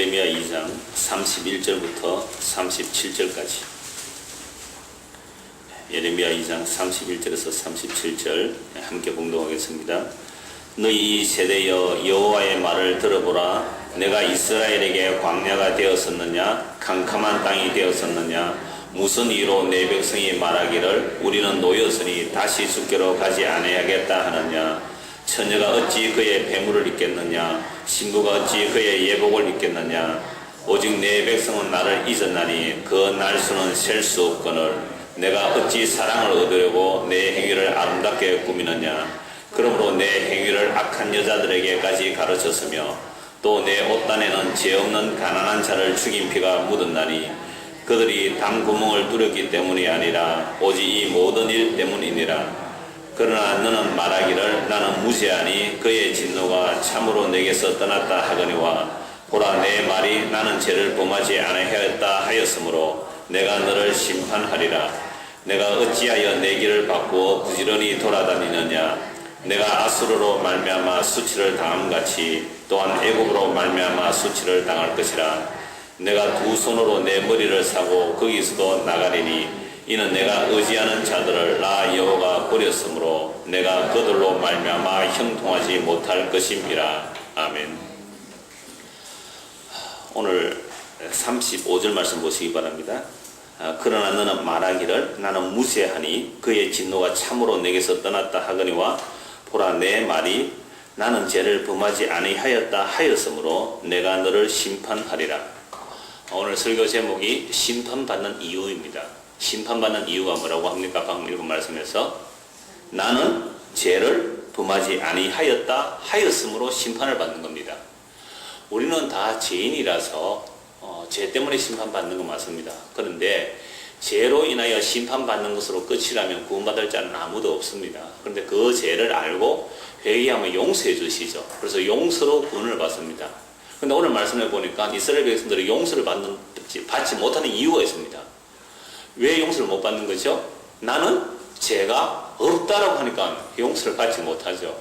예레미야 2장 31절부터 37절까지. 예레미야 2장 31절에서 37절 함께 봉독하겠습니다. 너희 이 세대여 여호와의 말을 들어보라. 내가 이스라엘에게 광야가 되었었느냐 캄캄한 땅이 되었었느냐. 무슨 이유로 내 백성이 말하기를 우리는 노였으니 다시 죽게로 가지 않아야겠다 하느냐. 처녀가 어찌 그의 배물을 입겠느냐. 신부가 어찌 그의 예복을 입겠느냐. 오직 내 백성은 나를 잊었나니 그 날수는 셀 수 없거늘. 내가 어찌 사랑을 얻으려고 내 행위를 아름답게 꾸미느냐. 그러므로 내 행위를 악한 여자들에게까지 가르쳤으며 또 내 옷단에는 죄 없는 가난한 자를 죽인 피가 묻었나니 그들이 담구멍을 뚫었기 때문이 아니라 오직 이 모든 일 때문이니라. 그러나 너는 말하기를 나는 무죄하니 그의 진노가 참으로 내게서 떠났다 하거니와 보라 내 말이 나는 죄를 범하지 아니하였다 하였으므로 내가 너를 심판하리라. 내가 어찌하여 내 길을 바꾸어 부지런히 돌아다니느냐. 내가 아수르로 말미암아 수치를 당함같이 또한 애굽으로 말미암아 수치를 당할 것이라. 내가 두 손으로 내 머리를 사고 거기서도 나가리니 이는 내가 의지하는 자들을 나 여호와가 버렸으므로 내가 그들로 말미암아 형통하지 못할 것임이라. 아멘. 오늘 35절 말씀 보시기 바랍니다. 그러나 너는 말하기를 나는 무죄하니 그의 진노가 참으로 내게서 떠났다 하거니와 보라 내 말이 나는 죄를 범하지 아니하였다 하였으므로 내가 너를 심판하리라. 오늘 설교 제목이 심판받는 이유입니다. 심판받는 이유가 뭐라고 합니까? 방금 읽은 말씀에서 나는 죄를 범하지 아니하였다 하였으므로 심판을 받는 겁니다. 우리는 다 죄인이라서 죄 때문에 심판받는 건 맞습니다. 그런데 죄로 인하여 심판받는 것으로 끝이라면 구원받을 자는 아무도 없습니다. 그런데 그 죄를 알고 회개하면 용서해 주시죠. 그래서 용서로 구원을 받습니다. 그런데 오늘 말씀해 보니까 이스라엘 백성들이 용서를 받지 못하는 이유가 있습니다. 왜 용서를 못 받는 거죠? 나는 죄가 없다라고 하니까 용서를 받지 못하죠.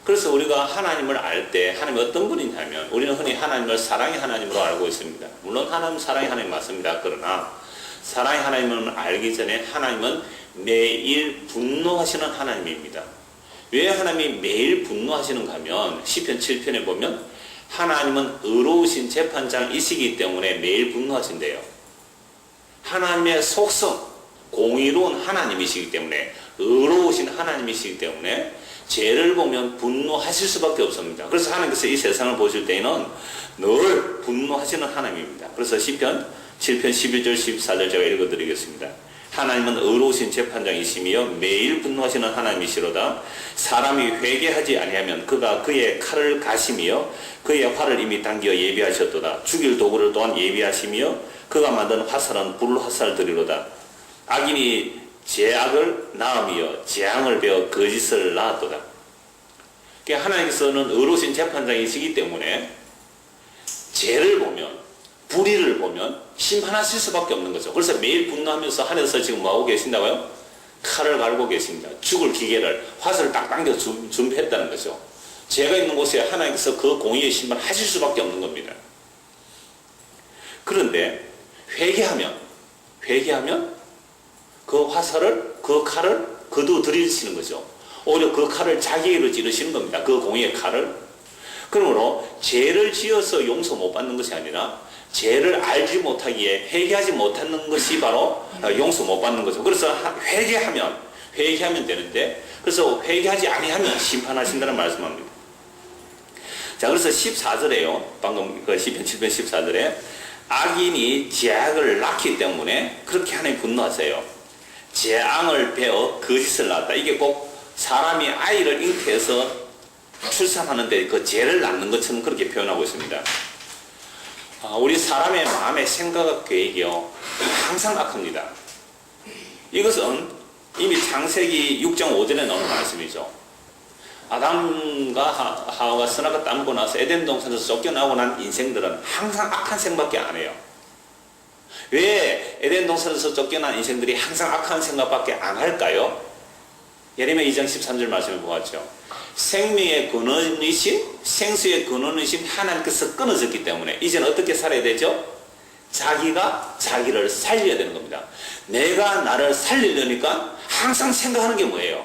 그래서 우리가 하나님을 알 때 하나님이 어떤 분이냐면 우리는 흔히 하나님을 사랑의 하나님으로 알고 있습니다. 물론 하나님 사랑의 하나님 맞습니다. 그러나 사랑의 하나님을 알기 전에 하나님은 매일 분노하시는 하나님입니다. 왜 하나님이 매일 분노하시는가 하면 시편 7편에 보면 하나님은 의로우신 재판장이시기 때문에 매일 분노하신대요. 하나님의 속성, 공의로운 하나님이시기 때문에 의로우신 하나님이시기 때문에 죄를 보면 분노하실 수밖에 없습니다. 그래서 하나님께서 이 세상을 보실 때에는 늘 분노하시는 하나님입니다. 그래서 시편 7편 11절 14절 제가 읽어드리겠습니다. 하나님은 의로우신 재판장이시며 매일 분노하시는 하나님이시로다. 사람이 회개하지 아니하면 그가 그의 칼을 가시며 그의 활을 이미 당겨 예비하셨도다. 죽일 도구를 또한 예비하시며 그가 만든 화살은 불화살들이로다. 악인이 죄악을 낳으며 재앙을 베어 거짓을 낳았도다. 그러니까 하나님께서는 의로우신 재판장이시기 때문에 죄를 보면 불의를 보면 심판하실 수밖에 없는 거죠. 그래서 매일 분노하면서 하늘에서 지금 뭐하고 계신다고요? 칼을 갈고 계십니다. 죽을 기계를 화살을 딱 당겨 준비했다는 거죠. 죄가 있는 곳에 하나님께서 그 공의의 심판을 하실 수밖에 없는 겁니다. 그런데 회개하면 그 화살을 그 칼을 거두들이시는 거죠. 오히려 그 칼을 자기에게로 찌르시는 겁니다. 그 공의의 칼을. 그러므로 죄를 지어서 용서 못 받는 것이 아니라 죄를 알지 못하기에 회개하지 못하는 것이 바로 용서 못 받는 거죠. 그래서 회개하면 되는데 그래서 회개하지 아니하면 심판하신다는 말씀합니다. 자, 그래서 14절에요. 방금 그 시편 7편 14절에 악인이 죄악을 낳기 때문에 그렇게 하나님 분노하세요. 재앙을 베어 거짓을 낳았다. 이게 꼭 사람이 아이를 잉태해서 출산하는데 그 죄를 낳는 것처럼 그렇게 표현하고 있습니다. 우리 사람의 마음의 생각과 계획이요 항상 악합니다. 이것은 이미 창세기 6장 5절에 나오는 말씀이죠. 아담과 하와가 선악과 따먹고 나서 에덴 동산에서 쫓겨나고 난 인생들은 항상 악한 생각밖에 안 해요. 왜 에덴 동산에서 쫓겨난 인생들이 항상 악한 생각밖에 안 할까요? 예레미야 2장 13절 말씀에 보았죠. 생명의 근원이신, 생수의 근원이신 하나님께서 끊어졌기 때문에 이제는 어떻게 살아야 되죠? 자기가 자기를 살려야 되는 겁니다. 내가 나를 살리려니까 항상 생각하는 게 뭐예요?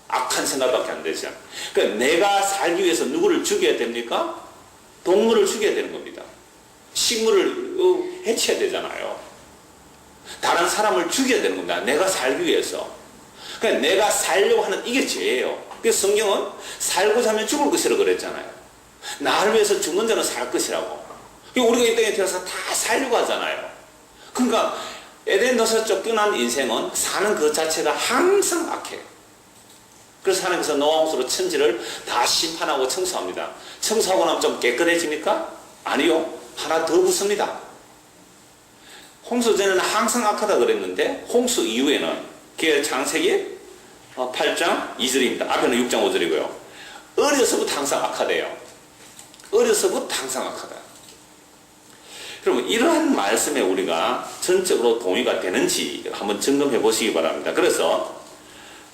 악한 생각밖에 안 되죠. 그러니까 내가 살기 위해서 누구를 죽여야 됩니까? 동물을 죽여야 되는 겁니다. 식물을 해쳐야 되잖아요. 다른 사람을 죽여야 되는 겁니다. 내가 살기 위해서. 그러니까 내가 살려고 하는 이게 죄예요. 그래서 성경은 살고자 하면 죽을 것이라고 그랬잖아요. 나를 위해서 죽는 자는 살 것이라고. 우리가 이 땅에 태어나서 다 살려고 하잖아요. 그러니까 에덴에서 쫓겨난 인생은 사는 그 자체가 항상 악해. 그래서 하나님께서 노아 홍수로 천지를 다 심판하고 청소합니다. 청소하고 나면 좀 깨끗해집니까? 아니요. 하나 더 붙습니다. 홍수 전에는 항상 악하다 그랬는데 홍수 이후에는 창세기 8장 2절입니다. 앞에는 6장 5절이고요. 어려서부터 항상 악하대요. 어려서부터 항상 악하다. 그러면 이러한 말씀에 우리가 전적으로 동의가 되는지 한번 점검해 보시기 바랍니다. 그래서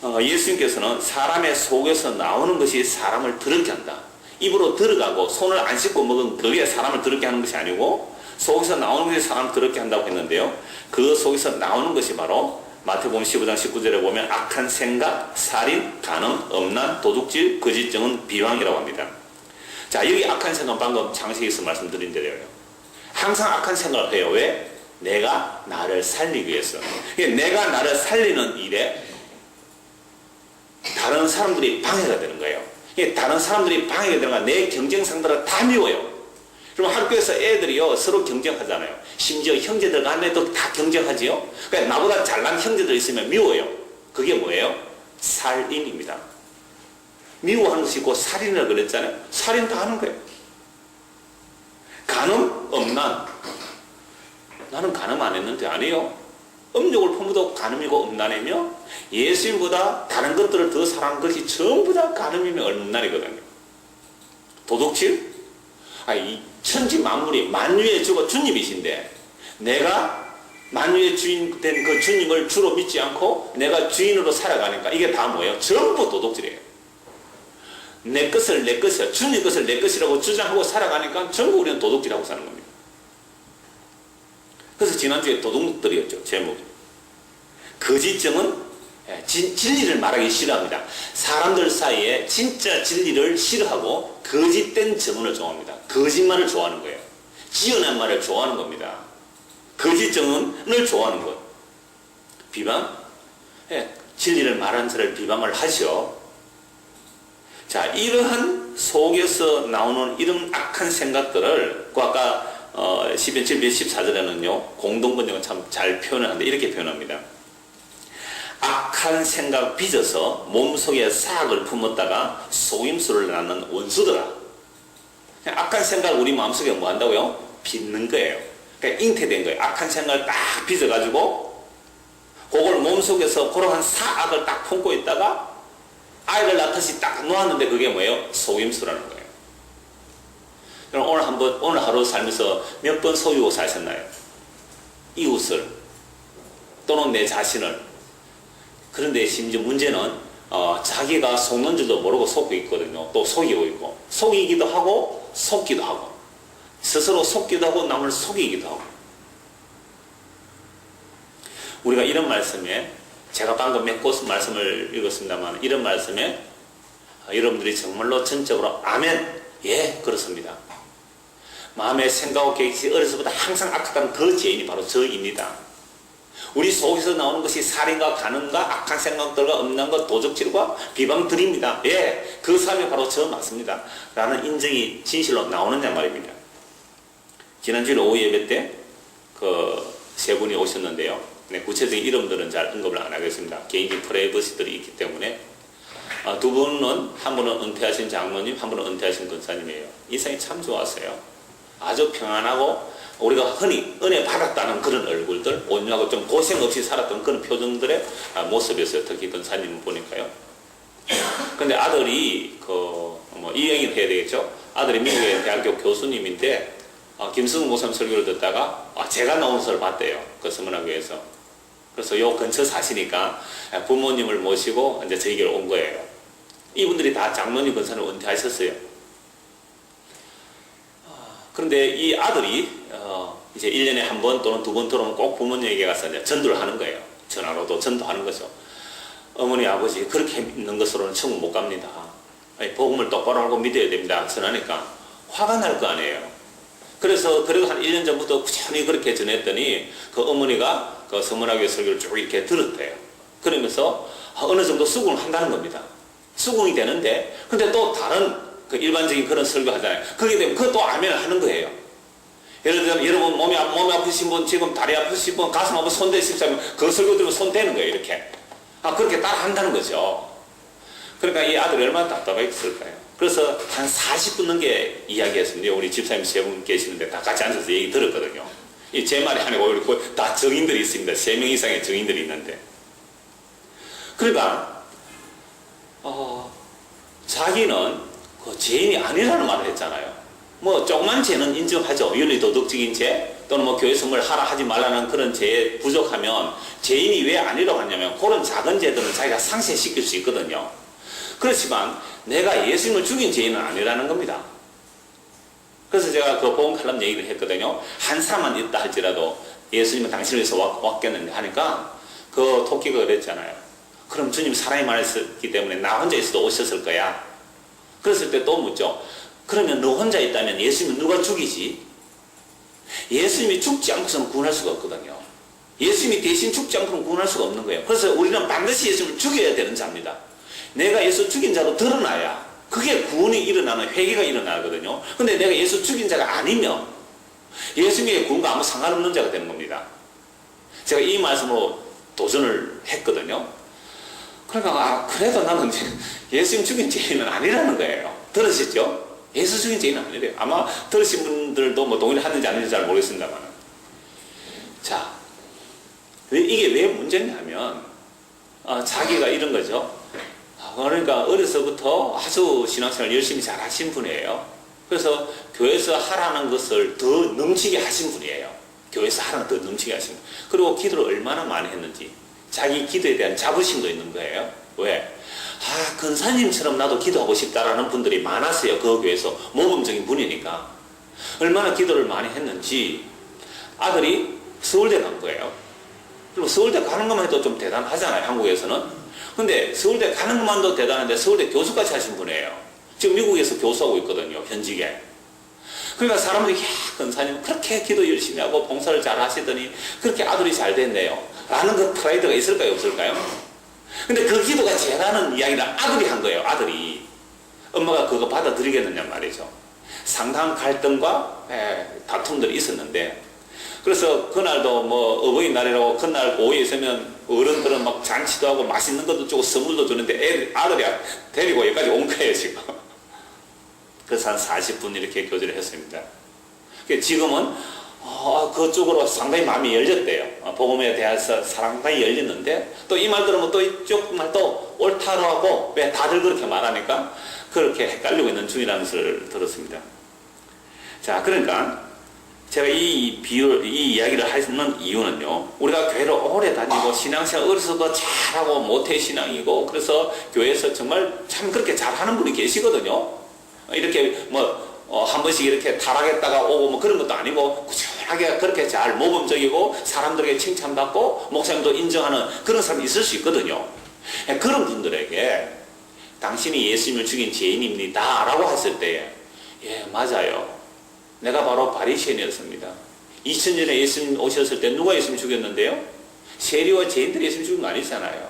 예수님께서는 사람의 속에서 나오는 것이 사람을 더럽게 한다. 입으로 들어가고 손을 안 씻고 먹은 그게 사람을 더럽게 하는 것이 아니고 속에서 나오는 것이 사람을 더럽게 한다고 했는데요. 그 속에서 나오는 것이 바로 마태복음 15장 19절에 보면 악한 생각, 살인, 간음, 음란, 도둑질, 거짓증언, 비방이라고 합니다. 자, 여기 악한 생각은 방금 창세기에서 말씀드린 대로요. 항상 악한 생각을 해요. 왜? 내가 나를 살리기 위해서. 내가 나를 살리는 일에 다른 사람들이 방해가 되는 거예요. 다른 사람들이 방해가 되는 거야. 내 경쟁 상대를 다 미워요. 그럼 학교에서 애들이요 서로 경쟁하잖아요. 심지어 형제들 간에도 다 경쟁하지요. 그러니까 나보다 잘난 형제들 있으면 미워요. 그게 뭐예요? 살인입니다. 미워하는 것이 곧 살인이라고 그랬잖아요. 살인 다 하는 거예요. 간음, 음란. 나는 간음 안 했는데 아니에요. 음욕을 품어도 간음이고 음란이며 예수님보다 다른 것들을 더 사랑한 것이 전부 다 간음이며 음란이거든요. 도둑질? 이 천지 만물이 만유의 주가 주님이신데 내가 만유의 주인 된 그 주님을 주로 믿지 않고 내가 주인으로 살아가니까 이게 다 뭐예요? 전부 도둑질이에요. 내 것을 내 것이야. 주님 것을 내 것이라고 주장하고 살아가니까 전부 우리는 도둑질하고 사는 겁니다. 그래서 지난주에 도둑들이었죠. 제목이. 거짓증은 진리를 말하기 싫어합니다. 사람들 사이에 진짜 진리를 싫어하고 거짓된 증언을 좋아합니다. 거짓말을 좋아하는 거예요. 지어낸 말을 좋아하는 겁니다. 거짓 증언을 좋아하는 것. 비방? 진리를 말하는 자를 비방을 하죠. 자, 이러한 속에서 나오는 이런 악한 생각들을 아까 10편 714절에는요 공동번역은 참 잘 표현하는데 이렇게 표현합니다. 악한 생각 빚어서 몸속에 사악을 품었다가 속임수를 낳는 원수들아. 악한 생각 우리 마음속에 뭐 한다고요? 빚는 거예요. 그러니까 잉태된 거예요. 악한 생각을 딱 빚어가지고 그걸 몸속에서 그러한 사악을 딱 품고 있다가 아이를 낳듯이 딱 놓았는데 그게 뭐예요? 속임수라는 거예요. 그럼 오늘 하루 살면서 몇 번 속이고 사셨나요? 이웃을 또는 내 자신을. 그런데 심지어 문제는 자기가 속는 줄도 모르고 속고 있거든요. 또 속이고 있고 속이기도 하고 속기도 하고 스스로 속기도 하고 남을 속이기도 하고. 우리가 이런 말씀에 제가 방금 몇 곳 말씀을 읽었습니다만 이런 말씀에 여러분들이 정말로 전적으로 아멘, 예, 그렇습니다. 마음의 생각과 계획이 어려서부터 항상 악하다는 그 죄인이 바로 저입니다. 우리 속에서 나오는 것이 살인과 간음과 악한 생각들과 음란과 도적질과 비방들입니다. 예, 그 사람이 바로 저 맞습니다. 라는 인정이 진실로 나오느냐 말입니다. 지난주에 오후 예배 때 그 세 분이 오셨는데요. 네, 구체적인 이름들은 잘 언급을 안 하겠습니다. 개인적인 프라이버시들이 있기 때문에 두 분은 한 분은 은퇴하신 장로님, 한 분은 은퇴하신 권사님이에요. 인상이 참 좋았어요. 아주 평안하고 우리가 흔히 은혜 받았다는 그런 얼굴들, 온유하고 좀 고생 없이 살았던 그런 표정들의 모습이었어요. 특히 권사님 보니까요. 근데 아들이 이 얘기는 해야 되겠죠. 아들이 미국의 대학교 교수님인데 김승우 목사님 설교를 듣다가 제가 나온 설을 봤대요. 그 서문학교에서. 그래서 요 근처 사시니까 부모님을 모시고 이제 저에게로 온 거예요. 이분들이 다 장로님 권사를 은퇴하셨어요. 그런데 이 아들이 이제 1년에 한 번 또는 두 번 들어오면 꼭 부모님에게 가서 이제 전도를 하는 거예요. 전화로도 전도하는 거죠. 어머니, 아버지, 그렇게 믿는 것으로는 천국 못 갑니다. 복음을 똑바로 알고 믿어야 됩니다. 전하니까 화가 날 거 아니에요. 그래서 그래도 한 1년 전부터 꾸준히 그렇게 전했더니 그 어머니가 그 서문학교 설교를 쭉 이렇게 들었대요. 그러면서 어느 정도 수긍을 한다는 겁니다. 수긍이 되는데, 근데 또 다른 그 일반적인 그런 설교 하잖아요. 그게 되면 그것도 아멘을 하는 거예요. 예를 들면 여러분 몸이 아프신 분, 지금 다리 아프신 분, 가슴 아프신 손 대십시오. 그 설교 들으면 손 대는 거예요. 이렇게. 그렇게 따라 한다는 거죠. 그러니까 이 아들이 얼마나 답답했을까요? 그래서 한 40분 넘게 이야기했습니다. 우리 집사님 세 분 계시는데 다 같이 앉아서 얘기 들었거든요. 이 제 말이 아니고 이렇게 다 증인들이 있습니다. 3명 이상의 증인들이 있는데. 그러니까 자기는 그 죄인이 아니라는 말을 했잖아요. 뭐 조그만 죄는 인정하죠. 윤리 도덕적인 죄 또는 뭐 교회 선물 하라 하지 말라는 그런 죄에 부족하면 죄인이 왜 아니라고 하냐면 그런 작은 죄들은 자기가 상쇄시킬 수 있거든요. 그렇지만 내가 예수님을 죽인 죄인은 아니라는 겁니다. 그래서 제가 그 복음 칼럼 얘기를 했거든요. 한 사람만 있다 할지라도 예수님은 당신을 위해서 왔겠는데 하니까 그 토끼가 그랬잖아요. 그럼 주님 사람이 많았기 때문에 나 혼자 있어도 오셨을 거야. 그랬을 때 또 묻죠. 그러면 너 혼자 있다면 예수님은 누가 죽이지? 예수님이 죽지 않고서는 구원할 수가 없거든요. 예수님이 대신 죽지 않고는 구원할 수가 없는 거예요. 그래서 우리는 반드시 예수님을 죽여야 되는 자입니다. 내가 예수 죽인 자로 드러나야 그게 구원이 일어나는 회개가 일어나거든요. 근데 내가 예수 죽인 자가 아니면 예수님의 구원과 아무 상관없는 자가 되는 겁니다. 제가 이 말씀으로 도전을 했거든요. 그러니까 그래도 나는 예수님 죽인 죄인은 아니라는 거예요. 들으셨죠? 예수 죽인 죄인은 아니래요. 아마 들으신 분들도 뭐 동의를 하는지 안 하는지 잘 모르겠습니다만. 자, 이게 왜 문제냐면 자기가 이런 거죠. 그러니까 어려서부터 아주 신앙생활 열심히 잘 하신 분이에요. 그래서 교회에서 하라는 것을 더 넘치게 하신 분이에요. 교회에서 하라는 더 넘치게 하신 분. 그리고 기도를 얼마나 많이 했는지 자기 기도에 대한 자부심도 있는 거예요. 왜? 근사님처럼 나도 기도하고 싶다라는 분들이 많았어요. 그 교회에서 모범적인 분이니까. 얼마나 기도를 많이 했는지 아들이 서울대 간 거예요. 그리고 서울대 가는 것만 해도 좀 대단하잖아요. 한국에서는. 근데 서울대 가는 것만도 대단한데 서울대 교수까지 하신 분이에요. 지금 미국에서 교수하고 있거든요. 현직에. 그러니까 사람들이 근사님 그렇게 기도 열심히 하고 봉사를 잘 하시더니 그렇게 아들이 잘 됐네요. 라는 그 프라이드가 있을까요? 없을까요? 근데 그 기도가 죄라는 이야기를 아들이 한 거예요. 아들이. 엄마가 그거 받아들이겠느냐 말이죠. 상당한 갈등과 다툼들이 있었는데 그래서 그날도 뭐 어버이날이라고 그날 오후에 있으면 어른들은 막 잔치도 하고 맛있는 것도 주고 선물도 주는데 아들이 데리고 여기까지 온 거예요 지금. 그래서 한 40분 이렇게 교제를 했습니다. 지금은 그쪽으로 상당히 마음이 열렸대요. 복음에 대해서 상당히 열렸는데 또 이 말 들으면 또 이쪽 말도 옳다고 하고 왜 다들 그렇게 말하니까 그렇게 헷갈리고 있는 중이라는 것을 들었습니다. 자, 그러니까 제가 이 이야기를 하는 이유는요. 우리가 교회를 오래 다니고 신앙생활 어려서도 잘하고 모태신앙이고 그래서 교회에서 정말 참 그렇게 잘하는 분이 계시거든요. 이렇게 한 번씩 이렇게 타락했다가 오고 뭐 그런 것도 아니고 꾸준하게 그렇게 잘 모범적이고 사람들에게 칭찬받고 목사님도 인정하는 그런 사람이 있을 수 있거든요. 그런 분들에게 당신이 예수님을 죽인 죄인입니다 라고 했을 때 예, 맞아요. 내가 바로 바리새인이었습니다. 2000년 전에 예수님 오셨을 때 누가 예수님 죽였는데요? 세리와 죄인들이 예수님 죽인 거 아니잖아요.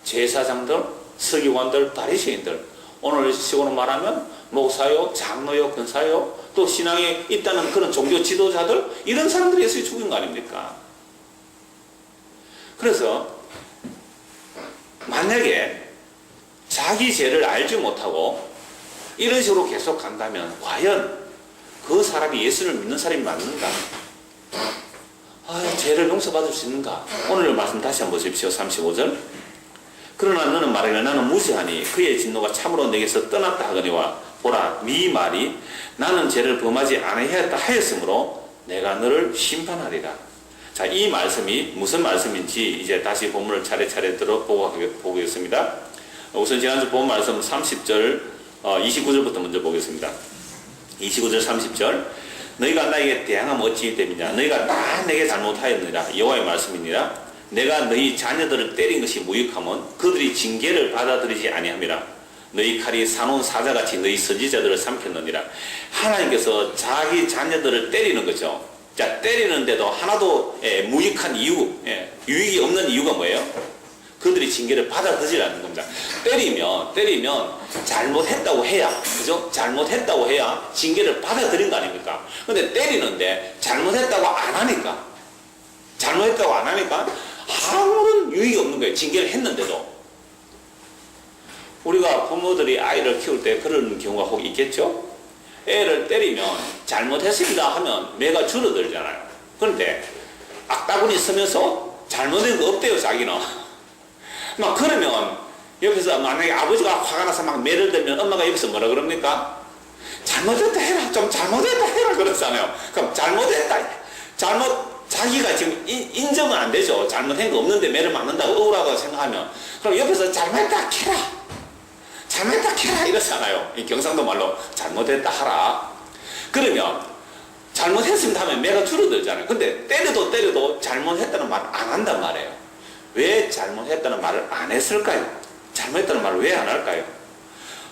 제사장들, 서기관들, 바리새인들. 오늘 식으로 말하면 목사요, 장로요, 권사요, 또 신앙에 있다는 그런 종교 지도자들 이런 사람들이 예수님 죽인 거 아닙니까? 그래서 만약에 자기 죄를 알지 못하고 이런 식으로 계속 간다면 과연 그 사람이 예수를 믿는 사람이 맞는가? 죄를 용서받을 수 있는가? 오늘 말씀 다시 한번 보십시오. 35절. 그러나 너는 말하기를 나는 무죄하니 그의 진노가 참으로 내게서 떠났다 하거니와 보라 네 말이 나는 죄를 범하지 아니하였다 하였으므로 내가 너를 심판하리라. 자, 이 말씀이 무슨 말씀인지 이제 다시 본문을 차례차례 들어보겠습니다. 우선 지난주 본 말씀 30절, 29절부터 먼저 보겠습니다. 29절 30절. 너희가 나에게 대항하면 어찌 됨이냐. 너희가 다 내게 잘못하였느니라. 여호와의 말씀이니라. 내가 너희 자녀들을 때린 것이 무익하면 그들이 징계를 받아들이지 아니함이라. 너희 칼이 사놓은 사자같이 너희 선지자들을 삼켰느니라. 하나님께서 자기 자녀들을 때리는 거죠. 자, 때리는데도 하나도 무익한 이유, 유익이 없는 이유가 뭐예요? 그들이 징계를 받아들이지 않는 겁니다. 때리면 잘못했다고 해야, 그죠? 잘못했다고 해야 징계를 받아들인 거 아닙니까? 근데 때리는데 잘못했다고 안 하니까 아무런 유익이 없는 거예요. 징계를 했는데도. 우리가 부모들이 아이를 키울 때 그런 경우가 혹 있겠죠? 애를 때리면 잘못했습니다 하면 매가 줄어들잖아요. 그런데 악다구니 서면서 잘못된 거 없대요, 자기는. 막 그러면 옆에서 만약에 아버지가 화가 나서 막 매를 들면 엄마가 여기서 뭐라 그럽니까? 잘못했다 해라, 좀 잘못했다 해라 그러잖아요. 그럼 잘못했다, 자기가 지금 인정은 안 되죠. 잘못한 거 없는데 매를 맞는다고 억울하다고 생각하면. 그럼 옆에서 잘못했다 캐라 이러잖아요. 이 경상도 말로 잘못했다 하라. 그러면 잘못했습니다 하면 매가 줄어들잖아요. 근데 때려도 잘못했다는 말을 안 한단 말이에요. 왜 잘못했다는 말을 안 했을까요? 잘못했다는 말을 왜 안 할까요?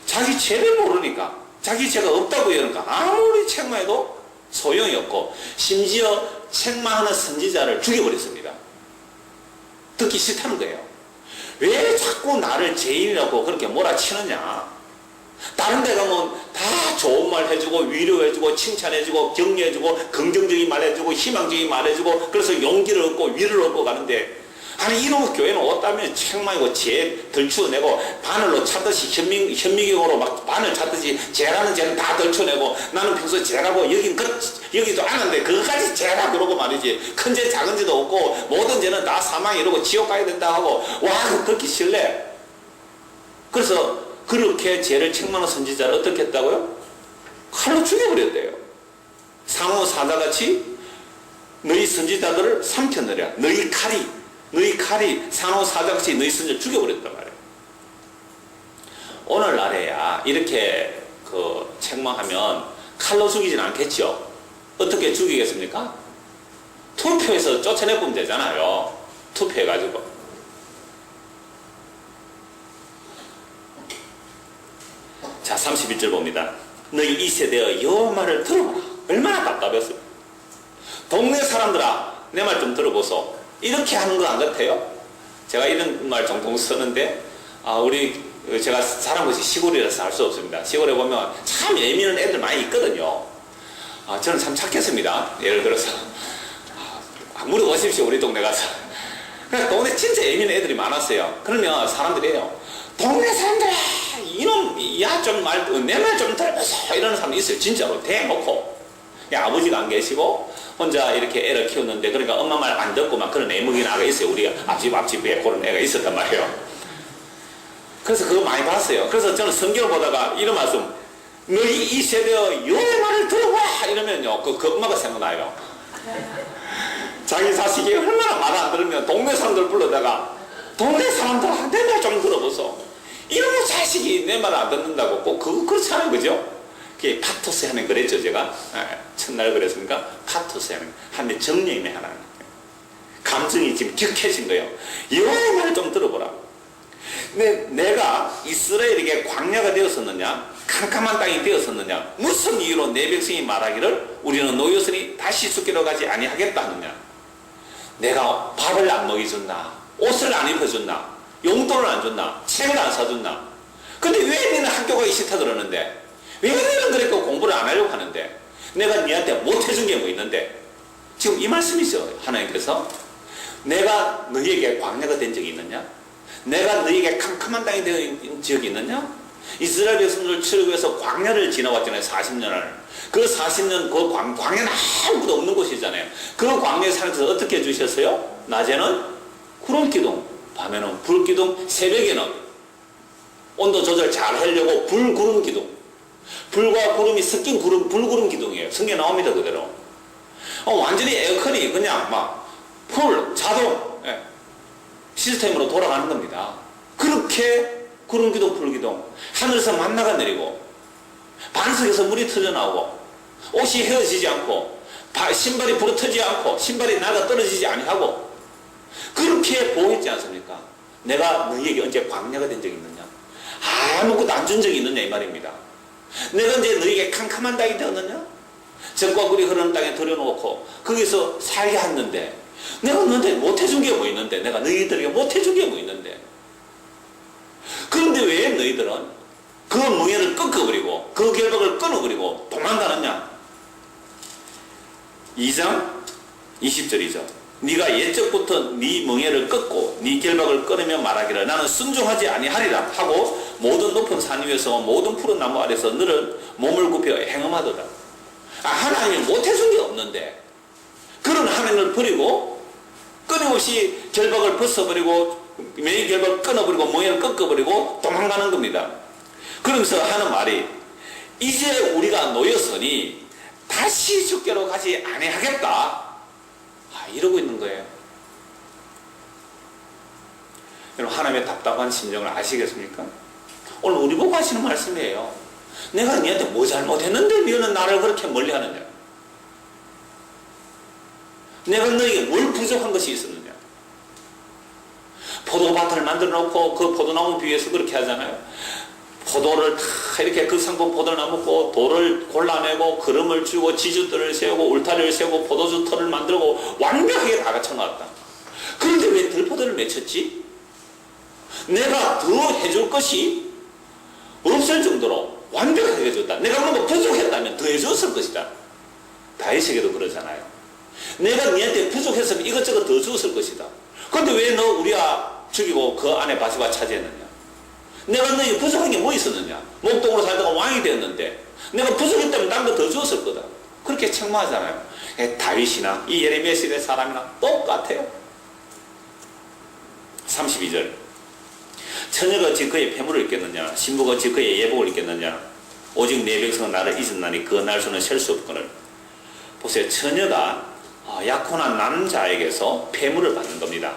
자기 죄를 모르니까, 자기 죄가 없다고 이러니까 아무리 책망해도 소용이 없고, 심지어 책망하는 선지자를 죽여버렸습니다. 듣기 싫다는 거예요. 왜 자꾸 나를 죄인이라고 그렇게 몰아치느냐? 다른 데 가면 다 좋은 말 해주고 위로해주고 칭찬해주고 격려해주고 긍정적인 말 해주고 희망적인 말 해주고 그래서 용기를 얻고 위로를 얻고 가는데, 아니 이런 교회는 왔다면 책망이고 죄 덜추어내고 바늘로 찼듯이 현미경으로 막 바늘 찼듯이 죄라는 죄는 다 덜추어내고, 나는 평소에 죄라고 여기도 않은데 그것까지 죄라 그러고 말이지. 큰 죄 작은 죄도 없고 모든 죄는 다 사망 이러고 지옥 가야 된다 하고, 와 그거 듣기 싫래. 그래서 그렇게 죄를 책망하는 선지자를 어떻게 했다고요? 칼로 죽여버렸대요. 상어 사자같이 너희 선지자들을 삼켰느냐. 너희 칼이 상어 사자같이 너희 선지자를 죽여버렸단 말이에요. 오늘날에야 이렇게 책망하면 칼로 죽이진 않겠죠. 어떻게 죽이겠습니까? 투표해서 쫓아내보면 되잖아요. 투표해가지고. 자, 31절 봅니다. 너희 이 세대의 여호와 말을 들어보라. 얼마나 답답했어요. 동네 사람들아, 내 말 좀 들어보소. 이렇게 하는 거 안 같아요? 제가 이런 말 종종 쓰는데, 제가 살은 것이 시골이라서 알 수 없습니다. 시골에 보면 참 예민한 애들 많이 있거든요. 저는 참 착했습니다. 예를 들어서 물어보십시오, 우리 동네 가서. 그래서 동네 진짜 예민한 애들이 많았어요. 그러면 사람들이 해요. 동네 사람들아, 이놈, 야, 내 말 좀 들어보소. 이러는 사람이 있어요. 진짜로 대놓고. 아버지가 안 계시고 혼자 이렇게 애를 키웠는데, 그러니까 엄마 말 안 듣고 막 그런 애먹이는 아가 있어요. 우리가 앞집에 그런 애가 있었단 말이에요. 그래서 그거 많이 봤어요. 그래서 저는 성경을 보다가 이런 말씀, 너희 이 세대의 여호와의 말을 들어봐 이러면요, 그 엄마가 생각나요. 자기 자식이 얼마나 말 안 들으면 동네 사람들 불러다가, 동네 사람들아 내 말 좀 들어보소. 이놈의 자식이 내 말 안 듣는다고 꼭 그렇지 않은 거죠. 그게 파토스 하는 그랬죠. 제가 첫날 그랬으니까 파토스 하는 정령이네. 하나님 감정이 지금 격해진 거예요. 여호와의 말을 좀 들어보라. 내가 이스라엘에게 광야가 되었었느냐, 캄캄한 땅이 되었었느냐, 무슨 이유로 내 백성이 말하기를 우리는 노였으니 다시 숙기로 가지 아니하겠다 하느냐. 내가 밥을 안 먹여줬나, 옷을 안 입혀줬나, 용돈을 안 줬나, 책을 안 사줬나. 근데 왜 너는 학교 가기 싫다 그러는데, 왜 너는 그렇게 공부를 안 하려고 하는데, 내가 너한테 못해준 게 뭐 있는데. 지금 이 말씀이죠. 하나님께서 내가 너희에게 광야가 된 적이 있느냐, 내가 너희에게 캄캄한 땅이 된 적이 있느냐. 이스라엘 백성들을 치르기 위해서 광야를 지나왔잖아요. 40년을. 그 40년 그 광야는 아무것도 없는 곳이잖아요. 그 광야에 살면서 어떻게 해주셨어요? 낮에는 구름기둥, 밤에는 불기둥, 새벽에는 온도 조절 잘 하려고 불구름기둥. 불과 구름이 섞인 불구름기둥이에요. 성경에 나옵니다, 그대로. 완전히 에어컨이 그냥 막 자동 시스템으로 돌아가는 겁니다. 그렇게 구름 기둥, 불 기둥, 하늘에서 만나가 내리고 반석에서 물이 터져나오고 옷이 헤어지지 않고 신발이 부러뜨리지 않고 신발이 나가 떨어지지 아니하고 그렇게 보호했지 않습니까? 내가 너희에게 언제 광야가 된 적이 있느냐? 아무것도 안 준 적이 있느냐 이 말입니다. 내가 이제 너희에게 캄캄한 땅이 되었느냐? 적과 꿀이 흐르는 땅에 들여놓고 거기서 살게 했는데 내가 너한테 못해준 게 뭐 있는데, 내가 너희들에게 못해준 게 뭐 있는데, 그런데 왜 너희들은 그 멍에를 꺾어버리고 그 결박을 끊어버리고 도망가느냐? 2장 20절이죠. 네가 옛적부터 네 멍에를 꺾고 네 결박을 끊으며 말하기를 나는 순종하지 아니하리라 하고 모든 높은 산 위에서 모든 푸른 나무 아래서 너를 몸을 굽혀 행음하도다. 하나님이 못해준 게 없는데 그런 하나님을 버리고 끊임없이 결박을 벗어버리고 매일 결박을 끊어버리고 멍에를 꺾어버리고 도망가는 겁니다. 그러면서 하는 말이 이제 우리가 놓였으니 다시 주께로 가지 아니하겠다. 이러고 있는 거예요. 여러분, 하나님의 답답한 심정을 아시겠습니까? 오늘 우리 보고 하시는 말씀이에요. 내가 너한테 뭐 잘못했는데 너는 나를 그렇게 멀리하느냐? 내가 너에게 뭘 부족한 것이 있었느냐? 포도밭을 만들어 놓고 그 포도나무 비유해서 그렇게 하잖아요. 포도를 다 이렇게 그 상품 포도나무 고 돌을 골라내고 그름을 주고 지주들을 세우고 울타리를 세우고 포도주 털을 만들고 완벽하게 다 갖춰놨다. 그런데 왜 들포도를 맺혔지? 내가 더 해줄 것이 없을 정도로 완벽하게 해줬다. 내가 뭔가 부족했다면 더 해줬을 것이다. 다윗에게도 그러잖아요. 내가 너한테 부족했으면 이것저것 더 줬을 것이다. 그런데 왜 너 우리아 죽이고 그 안에 바시바 차지했느냐? 내가 너에게 부족한 게 뭐 있었느냐? 목동으로 살다가 왕이 되었는데 내가 부족했다면 딴 거 더 주었을 거다. 그렇게 책망하잖아요. 다윗이나 이 예레미야 시대 사람이나 똑같아요. 32절 처녀가 어찌 그의 폐물을 입겠느냐? 신부가 어찌 그의 예복을 입겠느냐? 오직 내 백성은 나를 잊었나니 그 날수는 셀 수 없거늘. 보세요. 처녀가 약혼한 남자에게서 폐물을 받는 겁니다.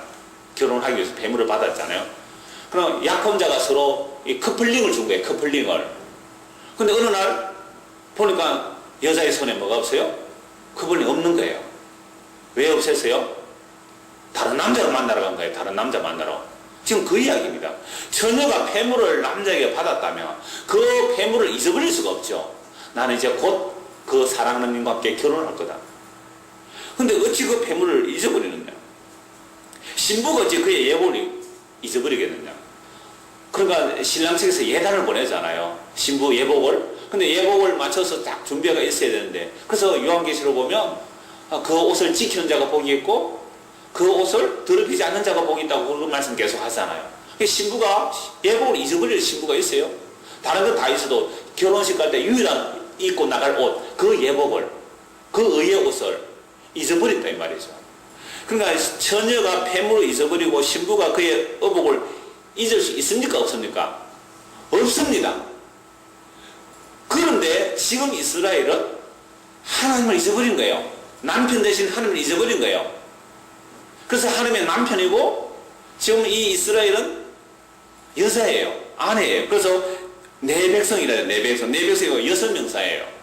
결혼하기 위해서 폐물을 받았잖아요. 그럼 약혼자가 서로 이 커플링을 준 거예요. 커플링을. 근데 어느 날 보니까 여자의 손에 뭐가 없어요? 커플링이 없는 거예요. 왜 없었어요? 다른 남자를 만나러 간 거예요. 다른 남자 만나러. 지금 그 이야기입니다. 처녀가 폐물을 남자에게 받았다면 그 폐물을 잊어버릴 수가 없죠. 나는 이제 곧 그 사랑하는 님과 함께 결혼할 거다. 근데 어찌 그 폐물을 잊어버리느냐? 신부가 어찌 그의 예복을 잊어버리겠느냐? 그러니까 신랑 측에서 예단을 보내잖아요. 신부 예복을. 근데 예복을 맞춰서 딱 준비가 있어야 되는데, 그래서 요한계시록 보면 그 옷을 지키는 자가 복이 있고 그 옷을 더럽히지 않는 자가 복이 있다고 그런 말씀 계속 하잖아요. 신부가 예복을 잊어버릴 신부가 있어요. 다른 건 다 있어도 결혼식 갈 때 유일한 입고 나갈 옷, 그 예복을, 그 의의 옷을 잊어버린다 이 말이죠. 그러니까 처녀가 폐물을 잊어버리고 신부가 그의 의복을 잊을 수 있습니까? 없습니까? 없습니다. 그런데 지금 이스라엘은 하나님을 잊어버린 거예요. 남편 대신 하나님을 잊어버린 거예요. 그래서 하나님의 남편이고 지금 이 이스라엘은 여자예요. 아내예요. 그래서 내 백성이라 해요. 내 백성. 내 백성이 여섯 명사예요.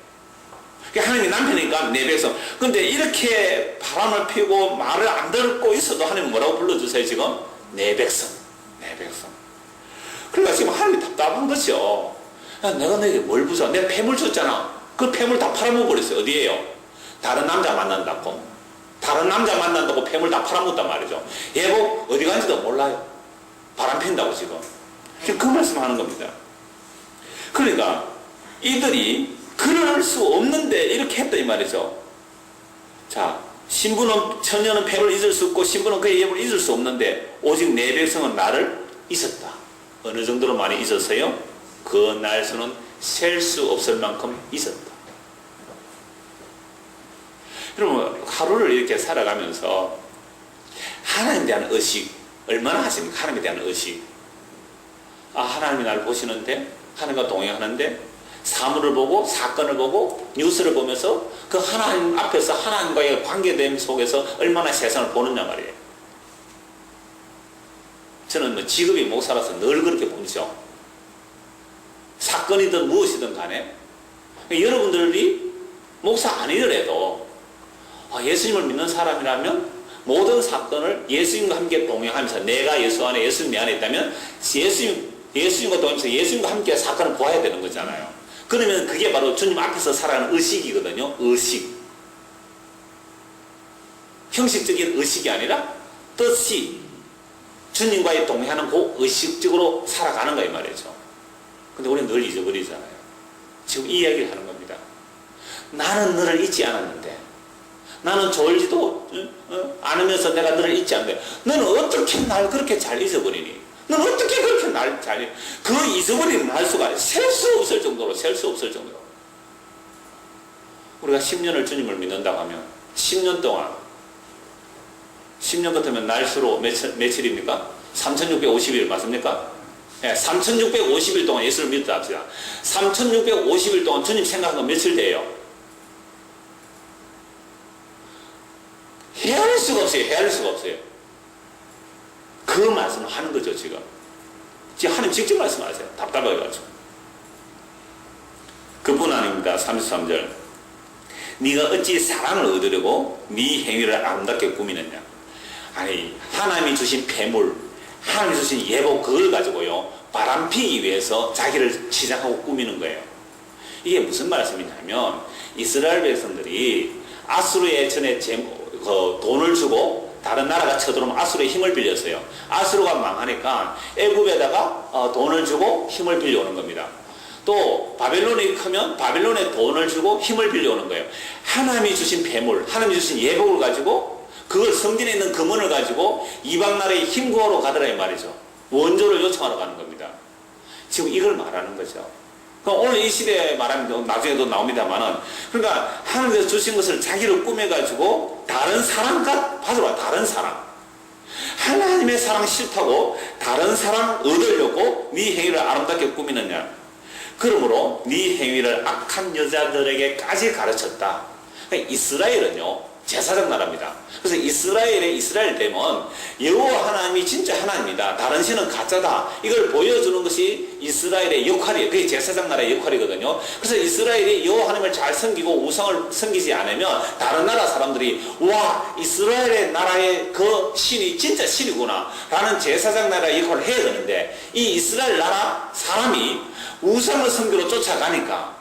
하나님이 남편이니까 내 백성. 근데 이렇게 바람을 피고 말을 안 듣고 있어도 하나님은 뭐라고 불러주세요 지금? 내 백성. 내 백성. 그러니까 지금 하나님이 답답한 거죠. 야, 내가 너에게 뭘 부숴? 내가 폐물 줬잖아. 그 폐물 다 팔아먹어버렸어요. 어디에요? 다른 남자 만난다고. 다른 남자 만난다고 폐물 다 팔아먹었단 말이죠. 예복 어디 간지도 몰라요. 바람 핀다고 지금 그 말씀 하는 겁니다. 그러니까 이들이 그럴 수 없는데 이렇게 했다 이 말이죠. 자, 신부는 처녀는 폐를 잊을 수 없고 신부는 그의 예복을 잊을 수 없는데 오직 내 백성은 나를 잊었다. 어느 정도로 많이 잊었어요? 그 날수는 셀 수 없을 만큼 잊었다. 여러분, 하루를 이렇게 살아가면서 하나님에 대한 의식 얼마나 하십니까? 하나님에 대한 의식. 하나님이 나를 보시는데, 하나님과 동행하는데, 사물을 보고 사건을 보고 뉴스를 보면서 그 하나님 앞에서 하나님과의 관계됨 속에서 얼마나 세상을 보느냐 말이에요. 저는 뭐 직업이 목사라서 늘 그렇게 보죠. 사건이든 무엇이든 간에 여러분들이 목사 아니더라도 예수님을 믿는 사람이라면 모든 사건을 예수님과 함께 동행하면서 내가 예수 안에 예수님 내 안에 있다면 예수님과 동행하면서 예수님과 함께 사건을 보아야 되는 거잖아요. 그러면 그게 바로 주님 앞에서 살아가는 의식이거든요. 의식. 형식적인 의식이 아니라 뜻이 주님과의 동행하는 그 의식적으로 살아가는 거예요 말이죠. 근데 우리는 늘 잊어버리잖아요. 지금 이 이야기를 하는 겁니다. 나는 너를 잊지 않았는데, 나는 졸지도 않으면서 내가 너를 잊지 않는데 너는 어떻게 날 그렇게 잘 잊어버리니? 너는 어떻게 그렇게 날 잘 그 잊어버리는 할 수가 셀 수 없을 정도로 우리가 10년을 주님을 믿는다고 하면 10년 동안 10년 같으면 날수로 며칠입니까? 3650일 맞습니까? 네, 3650일 동안 예수를 믿었다 합시다. 3650일 동안 주님 생각한 건 며칠 돼요? 헤아릴 수가 없어요. 그 말씀을 하는 거죠, 지금. 하나님 직접 말씀하세요. 답답해가지고. 그뿐 아닙니다. 33절. 네가 어찌 사랑을 얻으려고 네 행위를 아름답게 꾸미느냐. 아니, 하나님이 주신 폐물, 하나님이 주신 예복, 그걸 가지고요, 바람피기 위해서 자기를 치장하고 꾸미는 거예요. 이게 무슨 말씀이냐면, 이스라엘 백성들이 아수르의 전에 돈을 주고 다른 나라가 쳐들어오면 아수르의 힘을 빌렸어요. 아수르가 망하니까 애굽에다가 돈을 주고 힘을 빌려오는 겁니다. 또 바벨론이 크면 바벨론에 돈을 주고 힘을 빌려오는 거예요. 하나님이 주신 폐물, 하나님이 주신 예복을 가지고 그걸 성전에 있는 금원을 가지고 이방 나라의 힘 구하러 가더라 이 말이죠. 원조를 요청하러 가는 겁니다. 지금 이걸 말하는 거죠. 오늘 이 시대에 말하면 나중에도 나옵니다만은, 그러니까 하나님께서 주신 것을 자기를 꾸며가지고 다른 사랑과 받으러 다른 사랑, 하나님의 사랑 싫다고 다른 사랑 얻으려고 네 행위를 아름답게 꾸미느냐. 그러므로 네 행위를 악한 여자들에게까지 가르쳤다. 그러니까 이스라엘은요 제사장 나라입니다. 그래서 이스라엘 되면 여호와 하나님이 진짜 하나님이다, 다른 신은 가짜다, 이걸 보여주는 것이 이스라엘의 역할이에요. 그게 제사장 나라의 역할이거든요. 그래서 이스라엘이 여호와 하나님을 잘 섬기고 우상을 섬기지 않으면 다른 나라 사람들이 와, 이스라엘의 나라의 그 신이 진짜 신이구나 라는 제사장 나라의 역할을 해야 되는데, 이 이스라엘 나라 사람이 우상을 섬기러 쫓아가니까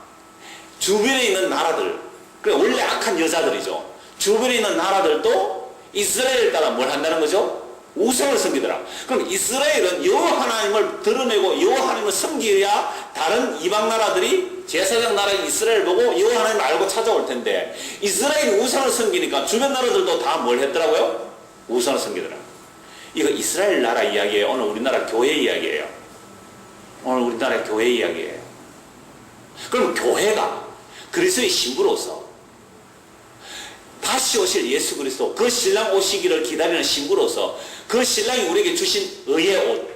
주변에 있는 나라들, 그래 원래 악한 여자들이죠, 주변에 있는 나라들도 이스라엘을 따라 뭘 한다는 거죠? 우상을 섬기더라. 그럼 이스라엘은 여호와 하나님을 드러내고 여호와 하나님을 섬기야 다른 이방 나라들이 제사장 나라인 이스라엘 보고 여호와 하나님을 알고 찾아올 텐데, 이스라엘이 우상을 섬기니까 주변 나라들도 다 뭘 했더라고요? 우상을 섬기더라. 이거 이스라엘 나라 이야기예요. 오늘 우리나라 교회 이야기예요. 오늘 우리나라 교회 이야기예요. 그럼 교회가 그리스도의 신부로서 다시 오실 예수 그리스도, 그 신랑 오시기를 기다리는 신부로서 그 신랑이 우리에게 주신 의의 옷,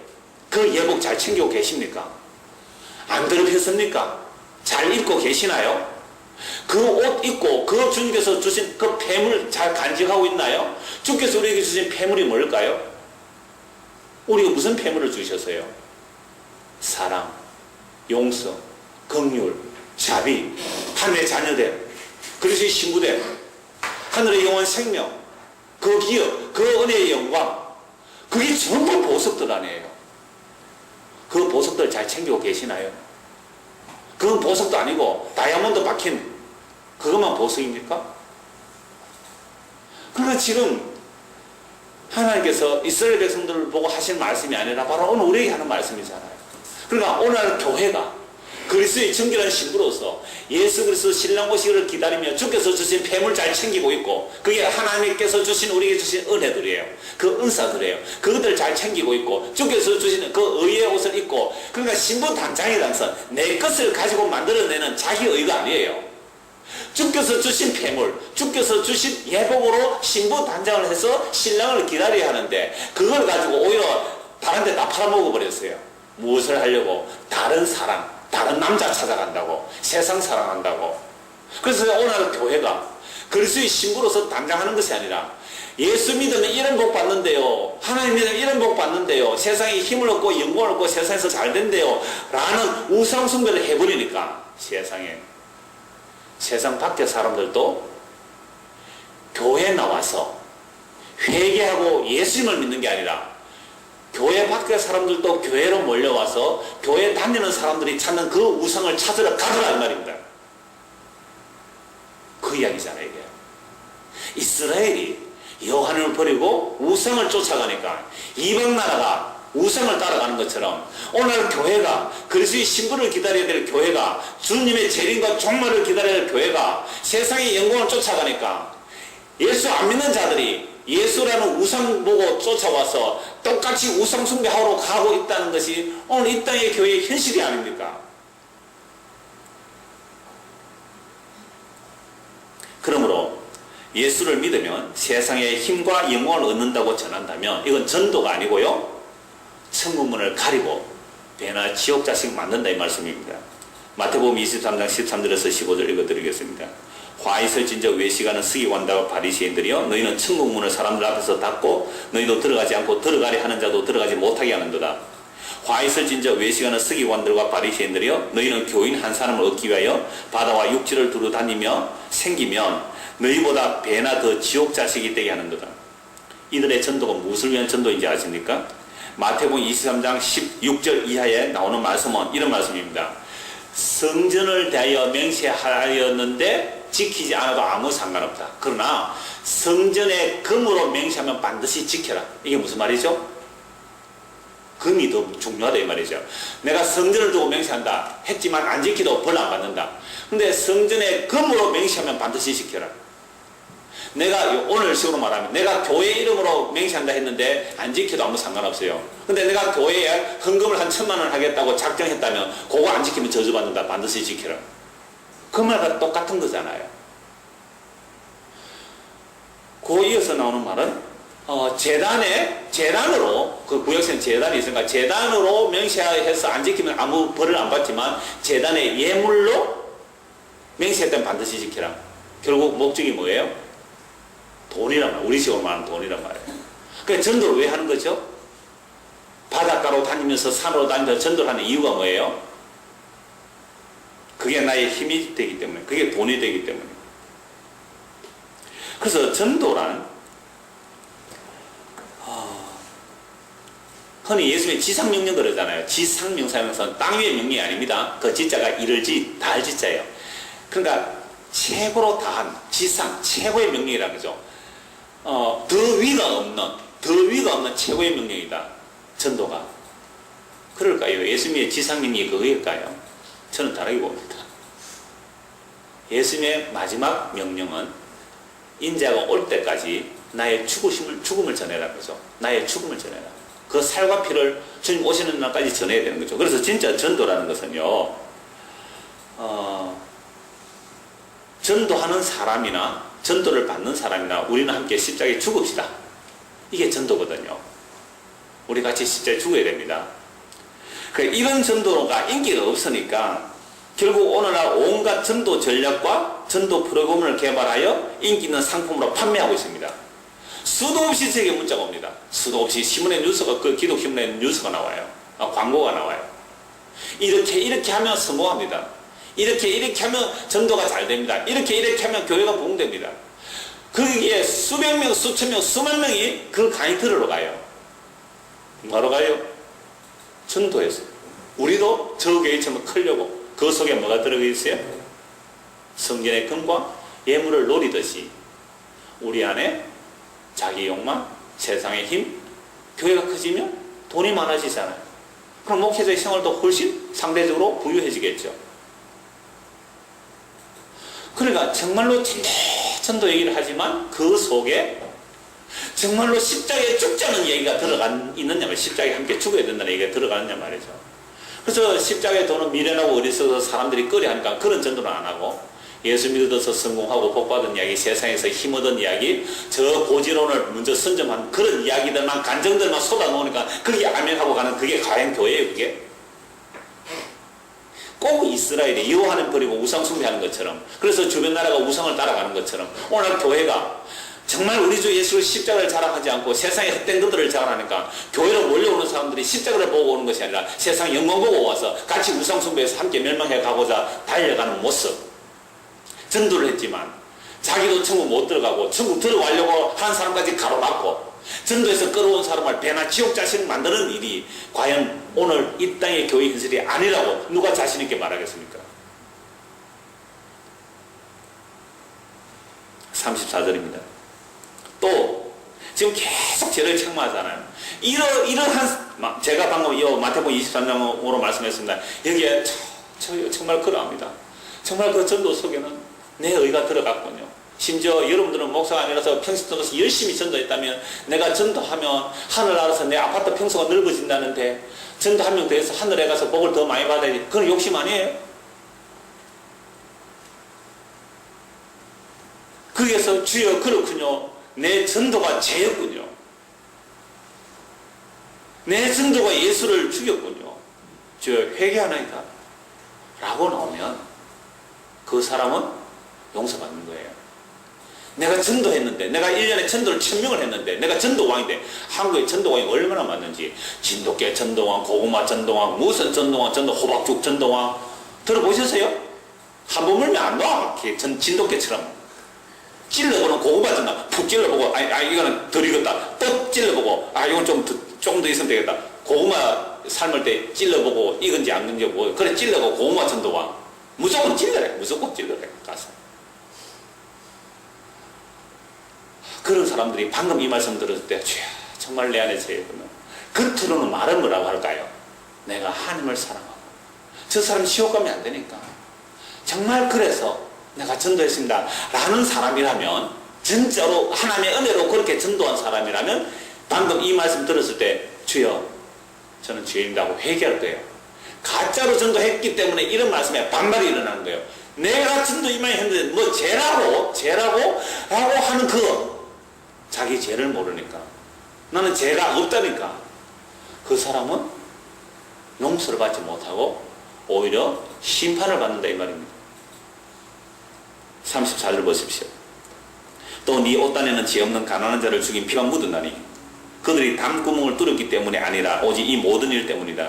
그 예복 잘 챙기고 계십니까? 안 더럽혔습니까? 잘 입고 계시나요? 그 옷 입고 그 주님께서 주신 그 폐물 잘 간직하고 있나요? 주께서 우리에게 주신 폐물이 뭘까요? 우리가 무슨 폐물을 주셨어요? 사랑, 용서, 긍휼, 자비, 하늘의 자녀됨, 그리스도의 신부됨, 하늘의 영원 생명, 그 기업, 그 은혜의 영광, 그게 전부 보석들 아니에요. 그 보석들 잘 챙기고 계시나요? 그건 보석도 아니고 다이아몬드 박힌 그것만 보석입니까? 그러나 지금 하나님께서 이스라엘 백성들을 보고 하신 말씀이 아니라 바로 오늘 우리에게 하는 말씀이잖아요. 그러니까 오늘 교회가 그리스도의 정결한 신부로서 예수 그리스도 신랑 오시기를 기다리며 주께서 주신 폐물 잘 챙기고 있고, 그게 하나님께서 주신 우리에게 주신 은혜들이에요. 그 은사들이에요. 그것들 잘 챙기고 있고 주께서 주시는 그 의의 옷을 입고, 그러니까 신부 단장이라서 내 것을 가지고 만들어내는 자기 의가 아니에요. 주께서 주신 폐물, 주께서 주신 예복으로 신부 단장을 해서 신랑을 기다려야 하는데, 그걸 가지고 오히려 다른 데 다 팔아먹어 버렸어요. 무엇을 하려고? 다른 사랑, 다른 남자 찾아간다고, 세상 사랑한다고. 그래서 오늘 교회가 그리스도의 신부로서 단장하는 것이 아니라 예수 믿으면 이런 복 받는데요, 하나님 믿으면 이런 복 받는데요, 세상에 힘을 얻고 영광을 얻고 세상에서 잘 된대요 라는 우상 숭배를 해버리니까 세상 밖의 사람들도 교회에 나와서 회개하고 예수님을 믿는 게 아니라 교회 밖의 사람들도 교회로 몰려와서 교회 다니는 사람들이 찾는 그 우상을 찾으러 가더라 이 말입니다. 그 이야기잖아요. 이게 이스라엘이 여호와를 버리고 우상을 쫓아가니까 이방 나라가 우상을 따라가는 것처럼 오늘 교회가 그리스도의 신부를 기다려야 될 교회가 주님의 재림과 종말을 기다려야 될 교회가 세상의 영광을 쫓아가니까 예수 안 믿는 자들이 예수라는 우상 보고 쫓아와서 똑같이 우상 숭배하러 가고 있다는 것이 오늘 이 땅의 교회의 현실이 아닙니까? 그러므로 예수를 믿으면 세상의 힘과 영광을 얻는다고 전한다면 이건 전도가 아니고요, 천국문을 가리고 배나 지옥 자식 만든다 이 말씀입니다. 마태복음 23장 13절에서 15절 읽어드리겠습니다. 화 있을진저 외식하는 서기관과 바리새인들이여, 너희는 천국문을 사람들 앞에서 닫고 너희도 들어가지 않고 들어가려 하는 자도 들어가지 못하게 하는도다. 화 있을진저 외식하는 서기관들과 바리새인들이여, 너희는 교인 한 사람을 얻기 위하여 바다와 육지를 두루 다니며 생기면 너희보다 배나 더 지옥 자식이 되게 하는도다. 이들의 전도가 무엇을 위한 전도인지 아십니까? 마태복음 23장 16절 이하에 나오는 말씀은 이런 말씀입니다. 성전을 대하여 맹세하였는데 지키지 않아도 아무 상관없다. 그러나 성전의 금으로 맹세하면 반드시 지켜라. 이게 무슨 말이죠? 금이 더 중요하다 이 말이죠. 내가 성전을 두고 맹세한다 했지만 안 지키도 벌 안 받는다. 근데 성전의 금으로 맹세하면 반드시 지켜라. 내가 오늘 식으로 말하면 내가 교회 이름으로 맹세한다 했는데 안 지켜도 아무 상관없어요. 근데 내가 교회에 헌금을 한 1,000만 원 하겠다고 작정했다면 그거 안 지키면 저주받는다. 반드시 지켜라. 그 말과 똑같은 거잖아요. 그 이어서 나오는 말은 재단으로 그 구역에는 재단이 있으니까 재단으로 맹세해서 안 지키면 아무 벌을 안 받지만 재단의 예물로 맹세했다면 반드시 지키라. 결국 목적이 뭐예요? 돈이란 말, 우리식으로 말하는 돈이란 말이에요. 그러니까 전도를 왜 하는 거죠? 바닷가로 다니면서 산으로 다니면서 전도를 하는 이유가 뭐예요? 그게 나의 힘이 되기 때문에, 그게 돈이 되기 때문에. 그래서 전도란 흔히 예수님의 지상명령 그러잖아요. 지상명사에서는 땅 위의 명령이 아닙니다. 그 지자가 이를지 다할 지자예요. 그러니까 최고로 다한 지상 최고의 명령이라는 거죠. 더 위가 없는 최고의 명령이다. 전도가. 그럴까요? 예수님의 지상명령이 그거일까요? 저는 다르게 봅니다. 예수님의 마지막 명령은 인자가 올 때까지 나의 죽음을 전해라 거죠. 나의 죽음을 전해라. 그 살과 피를 주님 오시는 날까지 전해야 되는 거죠. 그래서 진짜 전도라는 것은요, 전도하는 사람이나 전도를 받는 사람이나 우리는 함께 십자가에 죽읍시다. 이게 전도거든요. 우리 같이 십자가에 죽어야 됩니다. 이런 전도가 인기가 없으니까 결국 오늘날 온갖 전도 전략과 전도 프로그램을 개발하여 인기 있는 상품으로 판매하고 있습니다. 수도 없이 제게 문자가 옵니다. 수도 없이 신문에 뉴스가, 그 기독신문에 뉴스가 나와요. 광고가 나와요. 이렇게 하면 성공합니다. 이렇게 하면 전도가 잘 됩니다. 이렇게 하면 교회가 부흥됩니다. 거기에 수백 명, 수천 명, 수만 명이 그 강의 들으러 가요. 뭐하러 가요? 전도해서. 우리도 저 교회처럼 크려고. 그 속에 뭐가 들어가 있어요? 성전의 금과 예물을 노리듯이 우리 안에 자기 욕망, 세상의 힘, 교회가 커지면 돈이 많아지잖아요. 그럼 목회자의 생활도 훨씬 상대적으로 부유해지겠죠. 그러니까 정말로 전도 얘기를 하지만 그 속에 정말로 십자가에 죽자는 얘기가 들어가 있느냐 말이에요. 십자가에 함께 죽어야 된다는 얘기가 들어가느냐 말이죠. 그래서 십자가에 도는 미련하고 어리석어서 사람들이 꺼려하니까 그런 전도는 안 하고, 예수 믿어서 성공하고 복받은 이야기, 세상에서 힘 얻은 이야기, 저 고지론을 먼저 선점한 그런 이야기들만, 간정들만 쏟아놓으니까 그게 아멘하고 가는, 그게 과연 교회예요. 그게 꼭 이스라엘이 여호와는 버리고 우상 숭배하는 것처럼, 그래서 주변 나라가 우상을 따라가는 것처럼 오늘 교회가 정말 우리 주 예수의 십자가를 자랑하지 않고 세상의 헛된 것들을 자랑하니까 교회로 몰려오는 사람들이 십자가를 보고 오는 것이 아니라 세상 영광 보고 와서 같이 우상 숭배해서 함께 멸망해 가고자 달려가는 모습. 전도를 했지만 자기도 천국 못 들어가고 천국 들어가려고 한 사람까지 가로막고 전도에서 끌어온 사람을 배나 지옥 자식 만드는 일이 과연 오늘 이 땅의 교회 현실이 아니라고 누가 자신 있게 말하겠습니까? 34절입니다. 또 지금 계속 죄를 책망하잖아요. 이러한 제가 방금 이 마태복음 23장으로 말씀했습니다. 여기에 정말 그러합니다. 정말 그 전도 속에는 내 의가 들어갔군요. 심지어 여러분들은 목사가 아니라서 평소 전도서 열심히 전도했다면 내가 전도하면 하늘 나라에서 내 아파트 평수가 넓어진다는데 전도 한 명 더 해서 하늘에 가서 복을 더 많이 받아야지. 그건 욕심 아니에요? 거기에서 주여 그렇군요. 내 전도가 죄였군요. 내 전도가 예수를 죽였군요. 주여 회개하나이다 라고 나오면 그 사람은 용서받는 거예요. 내가 전도했는데, 내가 1년에 전도를 1000명을 했는데, 내가 전도왕인데, 한국의 전도왕이 얼마나 많은지, 진돗개 전도왕, 고구마 전도왕, 무슨 전도왕, 호박죽 전도왕, 들어보셨어요? 한 번 물면 안 놔. 진돗개처럼. 찔러보는 고구마 전도왕, 푹 찔러보고, 이거는 덜 익었다. 또 찔러보고, 이건 조금 더 있으면 되겠다. 고구마 삶을 때 찔러보고, 익은지 안 익은지 보고, 그래 찔러보고 고구마 전도왕. 무조건 찔러래. 무조건 찔러래. 가서. 그런 사람들이 방금 이 말씀 들었을 때 주여 정말 내 안에 죄였구나. 겉으로는 말은 뭐라고 할까요? 내가 하나님을 사랑하고 저 사람 지옥 가면 안 되니까 정말 그래서 내가 전도했습니다 라는 사람이라면, 진짜로 하나님의 은혜로 그렇게 전도한 사람이라면 방금 이 말씀 들었을 때 주여 저는 죄인이다 하고 회개할 거예요. 가짜로 전도했기 때문에 이런 말씀에 반발이 일어나는 거예요. 내가 전도 이만히 했는데 뭐 죄라고 라고 하는 자기 죄를 모르니까, 나는 죄가 없다니까, 그 사람은 용서를 받지 못하고 오히려 심판을 받는다 이 말입니다. 34절 보십시오. 또 네 옷단에는 죄 없는 가난한 자를 죽인 피가 묻었나니 그들이 담구멍을 뚫었기 때문이 아니라 오직 이 모든 일 때문이다.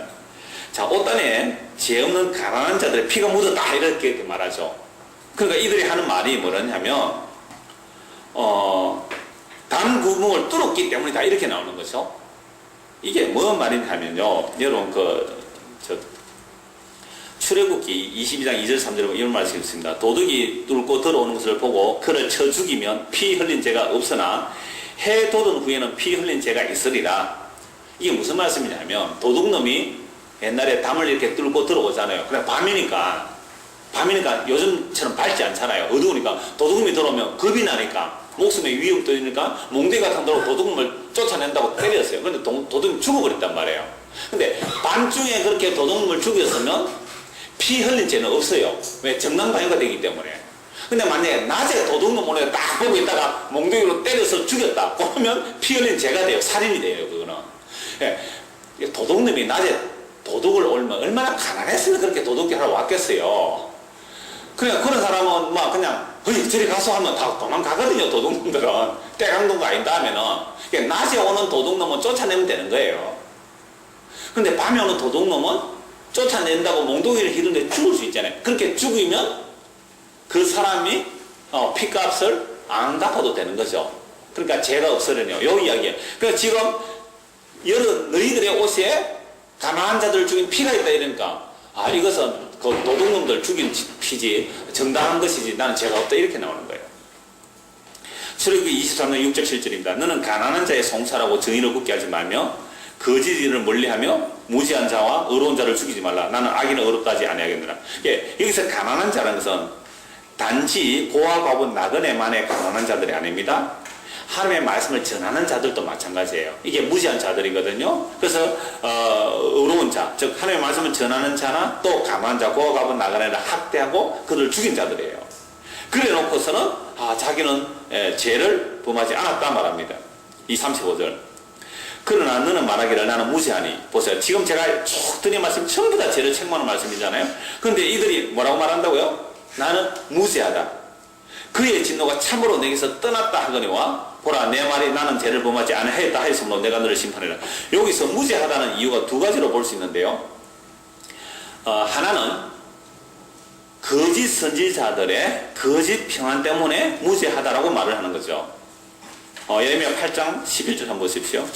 자, 옷단에 죄 없는 가난한 자들의 피가 묻었다 이렇게 말하죠. 그러니까 이들이 하는 말이 뭐냐면 담구멍을 뚫었기 때문이다 이렇게 나오는 거죠. 이게 뭔 말이냐면요, 여러분 출애굽기 22장 2절 3절에 이런 말씀이 있습니다. 도둑이 뚫고 들어오는 것을 보고 그를 쳐 죽이면 피 흘린 죄가 없으나 해 돋은 후에는 피 흘린 죄가 있으리라. 이게 무슨 말씀이냐면, 도둑놈이 옛날에 담을 이렇게 뚫고 들어오잖아요. 그래 밤이니까 요즘처럼 밝지 않잖아요. 어두우니까 도둑놈이 들어오면 겁이 나니까, 목숨의 위험 떠니까 몽둥이 같은 거로 도둑놈을 쫓아낸다고 때렸어요. 근데 도둑이 죽어버렸단 말이에요. 근데 밤중에 그렇게 도둑놈을 죽였으면 피 흘린 죄는 없어요. 왜? 정당방위가 되기 때문에. 근데 만약에 낮에 도둑놈 오늘 딱 보고 있다가 몽둥이로 때려서 죽였다 그러면 피 흘린 죄가 돼요. 살인이 돼요. 그거는. 예, 도둑놈이 낮에 도둑을 얼마나 가난했으면 그렇게 도둑질 하러 왔겠어요. 그냥 그런 사람은 막 그냥 저리 가서 하면 다 도망가거든요. 도둑놈들은 때강동가 아닌다 하면은 낮에 오는 도둑놈은 쫓아내면 되는 거예요. 근데 밤에 오는 도둑놈은 쫓아낸다고 몽둥이를 휘두르는데 죽을 수 있잖아요. 그렇게 죽이면 그 사람이 피값을 안 갚아도 되는 거죠. 그러니까 죄가 없으려네요. 요 이야기예요. 그러니까 지금 너희들의 옷에 가난한 자들을 죽인 피가 있다 이러니까 이것은 그 도둑놈들 죽인 피지 정당한 것이지 나는 죄가 없다 이렇게 나오는 거예요. 출애굽기 23장 6절 7절입니다. 너는 가난한 자의 송사라고 정의를 굳게 하지 말며 거짓을 멀리하며 무지한 자와 의로운 자를 죽이지 말라. 나는 악인은 의롭다 하지 아니하겠느라. 여기서 가난한 자라는 것은 단지 고아 과부 나그네만의 가난한 자들이 아닙니다. 하나님의 말씀을 전하는 자들도 마찬가지예요. 이게 무지한 자들이거든요. 그래서 의로운 자, 즉 하나님의 말씀을 전하는 자나 또 가난한 자, 고아 과부 나그네를 학대하고 그들을 죽인 자들이에요. 그래 놓고서는 자기는 죄를 범하지 않았다 말합니다. 이 35절. 그러나 너는 말하기를 나는 무죄하니. 보세요. 지금 제가 쭉 드린 말씀 전부 다 죄를 책망하는 말씀이잖아요. 그런데 이들이 뭐라고 말한다고요? 나는 무죄하다. 그의 진노가 참으로 내게서 떠났다 하거니와 보라 내 말이 나는 죄를 범하지 않았다 하였으므로 내가 너를 심판하리라. 여기서 무죄하다는 이유가 두 가지로 볼 수 있는데요. 하나는 거짓 선지자들의 거짓 평안 때문에 무죄하다라고 말을 하는 거죠. 예레미야 8장 11절 한번 보십시오.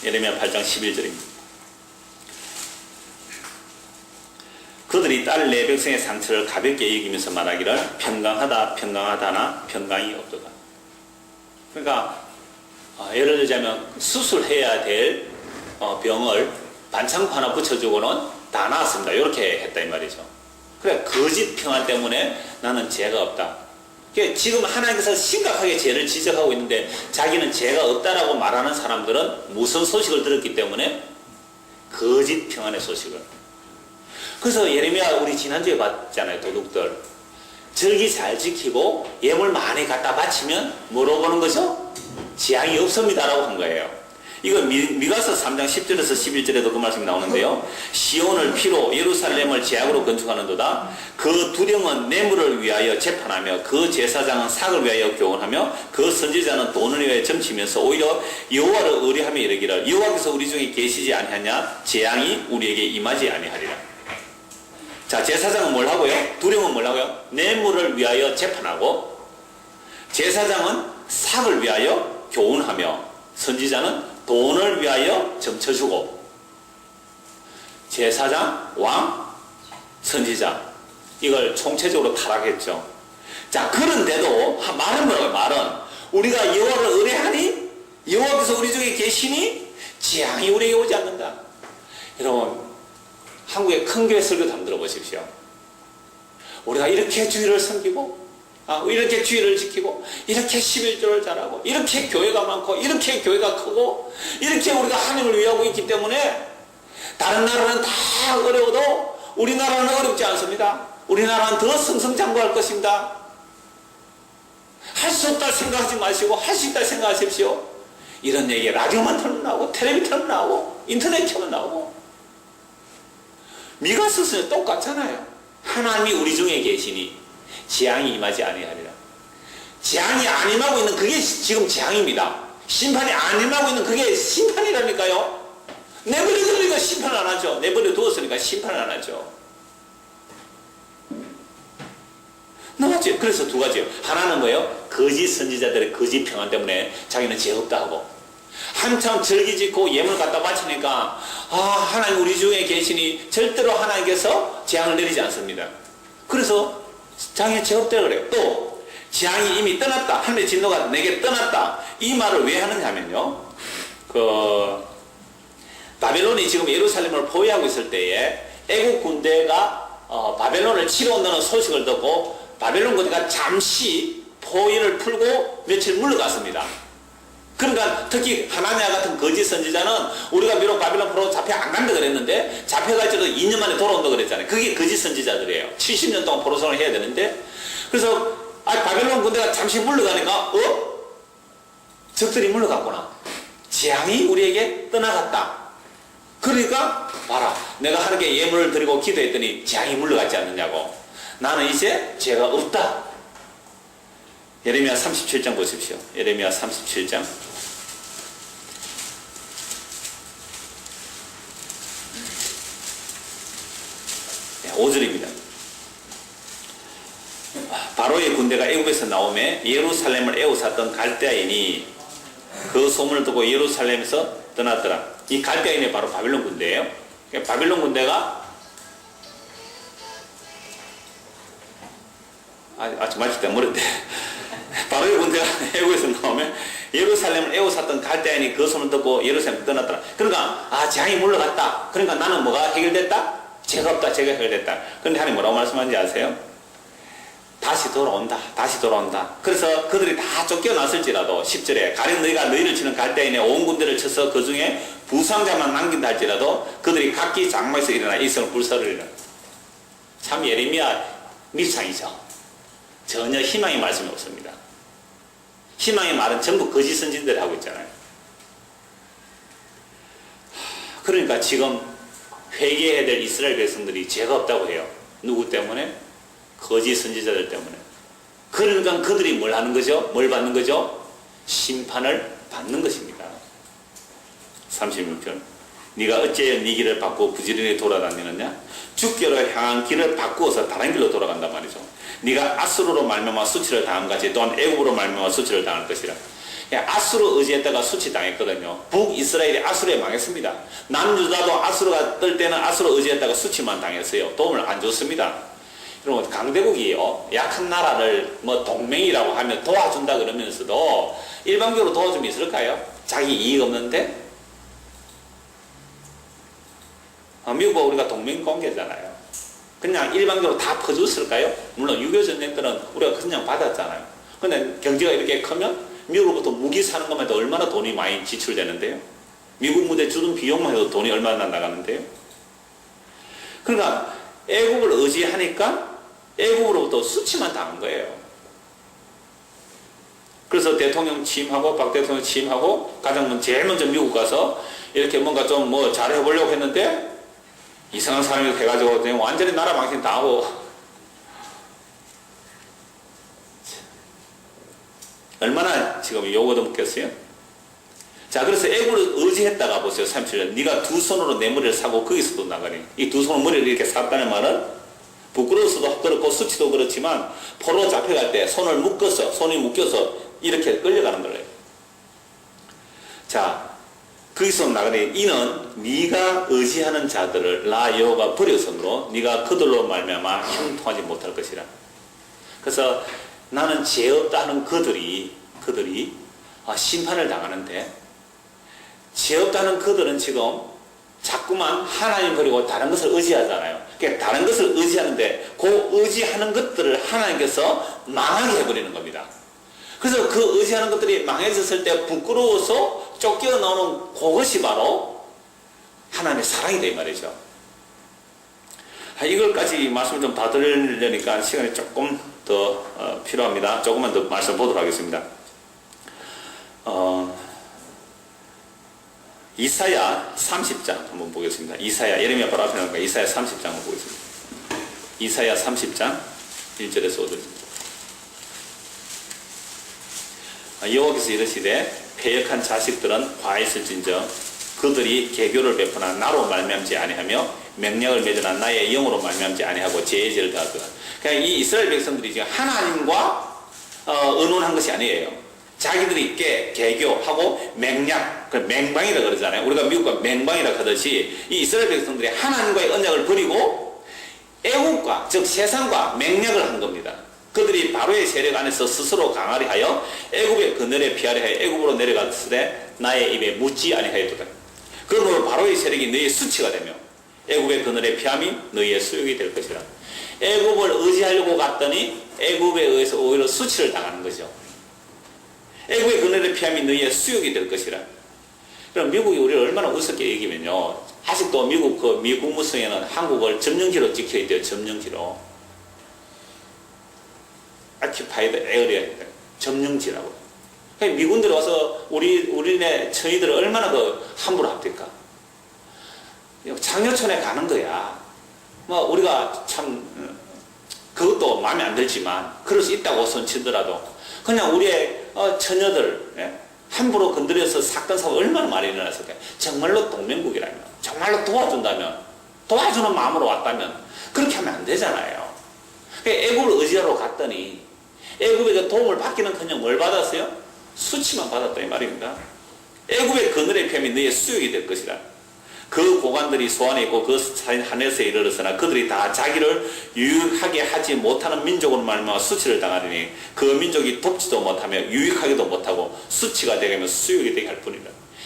예레미야 8장 11절입니다. 그들이 딸 내 백성의 상처를 가볍게 여기면서 말하기를 평강하다 평강하다나 평강이 없도다. 그러니까 예를 들자면 수술해야 될 병을 반창고 하나 붙여주고는 다 나았습니다. 이렇게 했다 이 말이죠. 그래 거짓 평안 때문에 나는 죄가 없다. 그러니까 지금 하나님께서 심각하게 죄를 지적하고 있는데 자기는 죄가 없다라고 말하는 사람들은 무슨 소식을 들었기 때문에 거짓 평안의 소식을. 그래서 예레미야 우리 지난주에 봤잖아요. 도둑들 절기 잘 지키고 예물 많이 갖다 바치면 뭐로 보는 거죠? 재앙이 없습니다라고 한 거예요. 이거 미가서 3장 10절에서 11절에도 그 말씀이 나오는데요. 시온을 피로 예루살렘을 제약으로 건축하는도다. 그 두령은 뇌물을 위하여 재판하며 그 제사장은 삭을 위하여 교훈하며 그 선지자는 돈을 위하여 점치면서 오히려 여호와를 의뢰하며 이르기를 여호와께서 우리 중에 계시지 아니하냐 재앙이 우리에게 임하지 아니하리라. 자, 제사장은 뭘 하고요? 두령은 뭘 하고요? 뇌물을 위하여 재판하고 제사장은 삭을 위하여 교훈하며 선지자는 돈을 위하여 점쳐주고 제사장, 왕, 선지자 이걸 총체적으로 타락했죠. 자, 그런데도 말은 뭐라고요? 말은 우리가 여호와를 의뢰하니 여호와께서 우리 중에 계시니 재앙이 우리에게 오지 않는다. 여러분 한국의 큰 교회 설교도 한번 들어보십시오. 우리가 이렇게 주의를 섬기고 이렇게 주의를 지키고 이렇게 11조를 잘하고 이렇게 교회가 많고 이렇게 교회가 크고 이렇게 우리가 하나님을 위하고 있기 때문에 다른 나라는 다 어려워도 우리나라는 어렵지 않습니다. 우리나라는 더 승승장구할 것입니다. 할 수 없다 생각하지 마시고 할 수 있다 생각하십시오. 이런 얘기 라디오만 틀면 나오고 텔레비전 틀면 나오고 인터넷 켜면 나오고 미가서스는 똑같잖아요. 하나님이 우리 중에 계시니 재앙이 임하지 아니하리라. 재앙이 안 임하고 있는 그게 지금 재앙입니다. 심판이 안 임하고 있는 그게 심판이라니까요. 내버려 두니까 심판 안 하죠. 내버려 두었으니까 심판 안 하죠. 나왔죠. 그래서 두 가지요. 하나는 뭐예요? 거짓 선지자들의 거짓 평안 때문에 자기는 죄 없다 하고 한참 절기 짓고 예물 갖다 바치니까 하나님 우리 중에 계시니 절대로 하나님께서 재앙을 내리지 않습니다. 그래서 자기는 죄 없다 그래요. 또 재앙이 이미 떠났다. 하늘의 진노가 내게 떠났다. 이 말을 왜 하느냐면요. 바벨론이 지금 예루살렘을 포위하고 있을 때에 애국 군대가 바벨론을 치러 온다는 소식을 듣고 바벨론 군대가 잠시 포위를 풀고 며칠 물러갔습니다. 그러니까 특히 하나냐 같은 거짓 선지자는 우리가 비록 바벨론 포로 잡혀 안 간다 그랬는데 잡혀갈지도 2년 만에 돌아온다 그랬잖아요. 그게 거짓 선지자들이에요. 70년 동안 포로 생활을 해야 되는데 그래서 바벨론 군대가 잠시 물러가니까 적들이 물러갔구나. 재앙이 우리에게 떠나갔다. 그러니까 봐라 내가 하나님께 예물을 드리고 기도했더니 재앙이 물러갔지 않느냐고. 나는 이제 죄가 없다. 예레미야 37장 보십시오. 예레미야 37장 5절입니다. 바로의 군대가 애굽에서 나오매 예루살렘을 에워쌌던 갈대아인이 그 소문을 듣고 예루살렘에서 떠났더라. 이 갈대아인이 바로 바벨론 군대예요. 바벨론 군대가 정말 진짜 모르는데 바로의 군대가 애굽에서 나오면 예루살렘을 에워쌌던 갈대아인이 그 소문을 듣고 예루살렘을 떠났더라. 그러니까 재앙이 물러갔다. 그러니까 나는 뭐가 해결됐다? 죄가 없다. 죄가 해결됐다. 그런데 하나님 뭐라고 말씀하는지 아세요? 다시 돌아온다. 다시 돌아온다. 그래서 그들이 다 쫓겨났을지라도 10절에 가령 너희가 너희를 치는 갈대아인의 온 군대를 쳐서 그 중에 부상자만 남긴다 할지라도 그들이 각기 장막에서 일어나 이성을 불사르리라. 참 예레미야 밉상이죠. 전혀 희망의 말씀이 없습니다. 희망의 말은 전부 거짓 선진들이 하고 있잖아요. 그러니까 지금 회개해야 될 이스라엘 백성들이 죄가 없다고 해요. 누구 때문에? 거짓 선지자들 때문에. 그러니까 그들이 뭘 하는 거죠? 뭘 받는 거죠? 심판을 받는 것입니다. 36절. 네가 어째 네 길을 바꾸고 부지런히 돌아다니느냐? 주께로 향한 길을 바꾸어서 다른 길로 돌아간단 말이죠. 네가 아수르로 말미암아 수치를 당한 같이 또한 애굽으로 말미암아 수치를 당할 것이라. 아수르 의지했다가 수치 당했거든요. 북이스라엘이 아수르에 망했습니다. 남유다도 아수르가 뜰 때는 아수르 의지했다가 수치만 당했어요. 도움을 안 줬습니다. 여러분, 강대국이요, 약한 나라를 뭐 동맹이라고 하면 도와준다 그러면서도 일반적으로 도와줌이 있을까요? 자기 이익 없는데? 미국과 우리가 동맹 관계잖아요. 그냥 일반적으로 다 퍼줬을까요? 물론 6.25 전쟁 때는 우리가 그냥 받았잖아요. 근데 경제가 이렇게 크면 미국으로부터 무기 사는 것만 해도 얼마나 돈이 많이 지출되는데요. 미국 무대 주는 비용만 해도 돈이 얼마나 나가는데요. 그러니까 애국을 의지하니까 애국으로부터 수치만 당한 거예요. 그래서 대통령 취임하고 박 대통령 취임하고 가장 제일 먼저 미국 가서 이렇게 뭔가 좀 뭐 잘해보려고 했는데 이상한 사람이 돼가지고 완전히 나라 망신 당하고 얼마나 지금 욕을 먹겠어요? 자, 그래서 애국을 의지했다가 보세요. 37년. 네가 두 손으로 내 머리를 사고 거기서도 나가니. 이 두 손으로 머리를 이렇게 샀다는 말은 부끄러워서도 그렇고 수치도 그렇지만 포로 잡혀갈 때 손을 묶어서, 손이 묶여서 이렇게 끌려가는 거예요. 자, 거기서 나가니 이는 네가 의지하는 자들을 나 여호와가 버려서므로 네가 그들로 말미암아 형통하지 못할 것이라. 그래서 나는 죄 없다 하는 그들이 심판을 당하는데, 죄 없다 하는 그들은 지금 자꾸만 하나님 버리고 다른 것을 의지하잖아요. 그러니까 다른 것을 의지하는데 그 의지하는 것들을 하나님께서 망하게 해버리는 겁니다. 그래서 그 의지하는 것들이 망해졌을 때 부끄러워서 쫓겨나오는 그것이 바로 하나님의 사랑이다 이 말이죠. 이걸까지 말씀을 좀 다 드리려니까 시간이 조금 더 필요합니다. 조금만 더 말씀 보도록 하겠습니다. 이사야 30장 한번 보겠습니다. 이사야, 예레미야 바로 앞에 나오니까 이사야 30장 한번 보겠습니다. 이사야 30장 1절에서 5절입니다. 여호와께서 이르시되 패역한 자식들은 화 있을진저 그들이 계교를 베푸나 나로 말미암지 아니하며 맹약을 맺으나 나의 영으로 말미암지 아니하고 죄의 죄를 더하거든. 그러니까 이 이스라엘 백성들이 지금 하나님과 의논한 것이 아니에요. 자기들이 개교하고 맹약, 맹방이라 그러잖아요. 우리가 미국과 맹방이라 하듯이 이 이스라엘 백성들이 하나님과의 언약을 버리고 애국과, 즉 세상과 맹약을 한 겁니다. 그들이 바로의 세력 안에서 스스로 강하리 하여 애굽의 그늘에 피하리 하여 애굽으로 내려갔을 때 나의 입에 묻지 아니하였도다. 그러므로 바로의 세력이 너희의 수치가 되며 애굽의 그늘에 피함이 너희의 수욕이 될 것이라. 애굽을 의지하려고 갔더니 애굽에 의해서 오히려 수치를 당하는 거죠. 애굽의 그늘에 피함이 너희의 수욕이 될 것이라. 그럼 미국이 우리를 얼마나 우습게 얘기면요, 아직도 미국 미 국무성에는 한국을 점령지로 찍혀 있대요. 점령지로. 아큐파이드 에어리아, 점령지라고. 그러니까 미군들이 와서 우리네 저희들을 얼마나 함부로 합니까? 장려촌에 가는 거야. 뭐 우리가 참 그것도 마음에 안 들지만 그럴 수 있다고 손치더라도 그냥 우리의 처녀들 함부로 건드려서 사건 사고 얼마나 많이 일어났을까요? 정말로 동맹국이라면, 정말로 도와준다면, 도와주는 마음으로 왔다면 그렇게 하면 안 되잖아요. 애굽을 의지하러 갔더니 애굽에게 도움을 받기는커녕 뭘 받았어요? 수치만 받았다 이 말입니다. 애굽의 그늘의 펴이 너의 수욕이 될 것이라. 그 고관들이 소안에 있고 그 하늘에서 이르렀으나 그들이 다 자기를 유익하게 하지 못하는 민족으로 말미암아 수치를 당하리니 그 민족이 돕지도 못하며 유익하게도 못하고 수치가 되게 하며 수욕이 되게 할 뿐이라.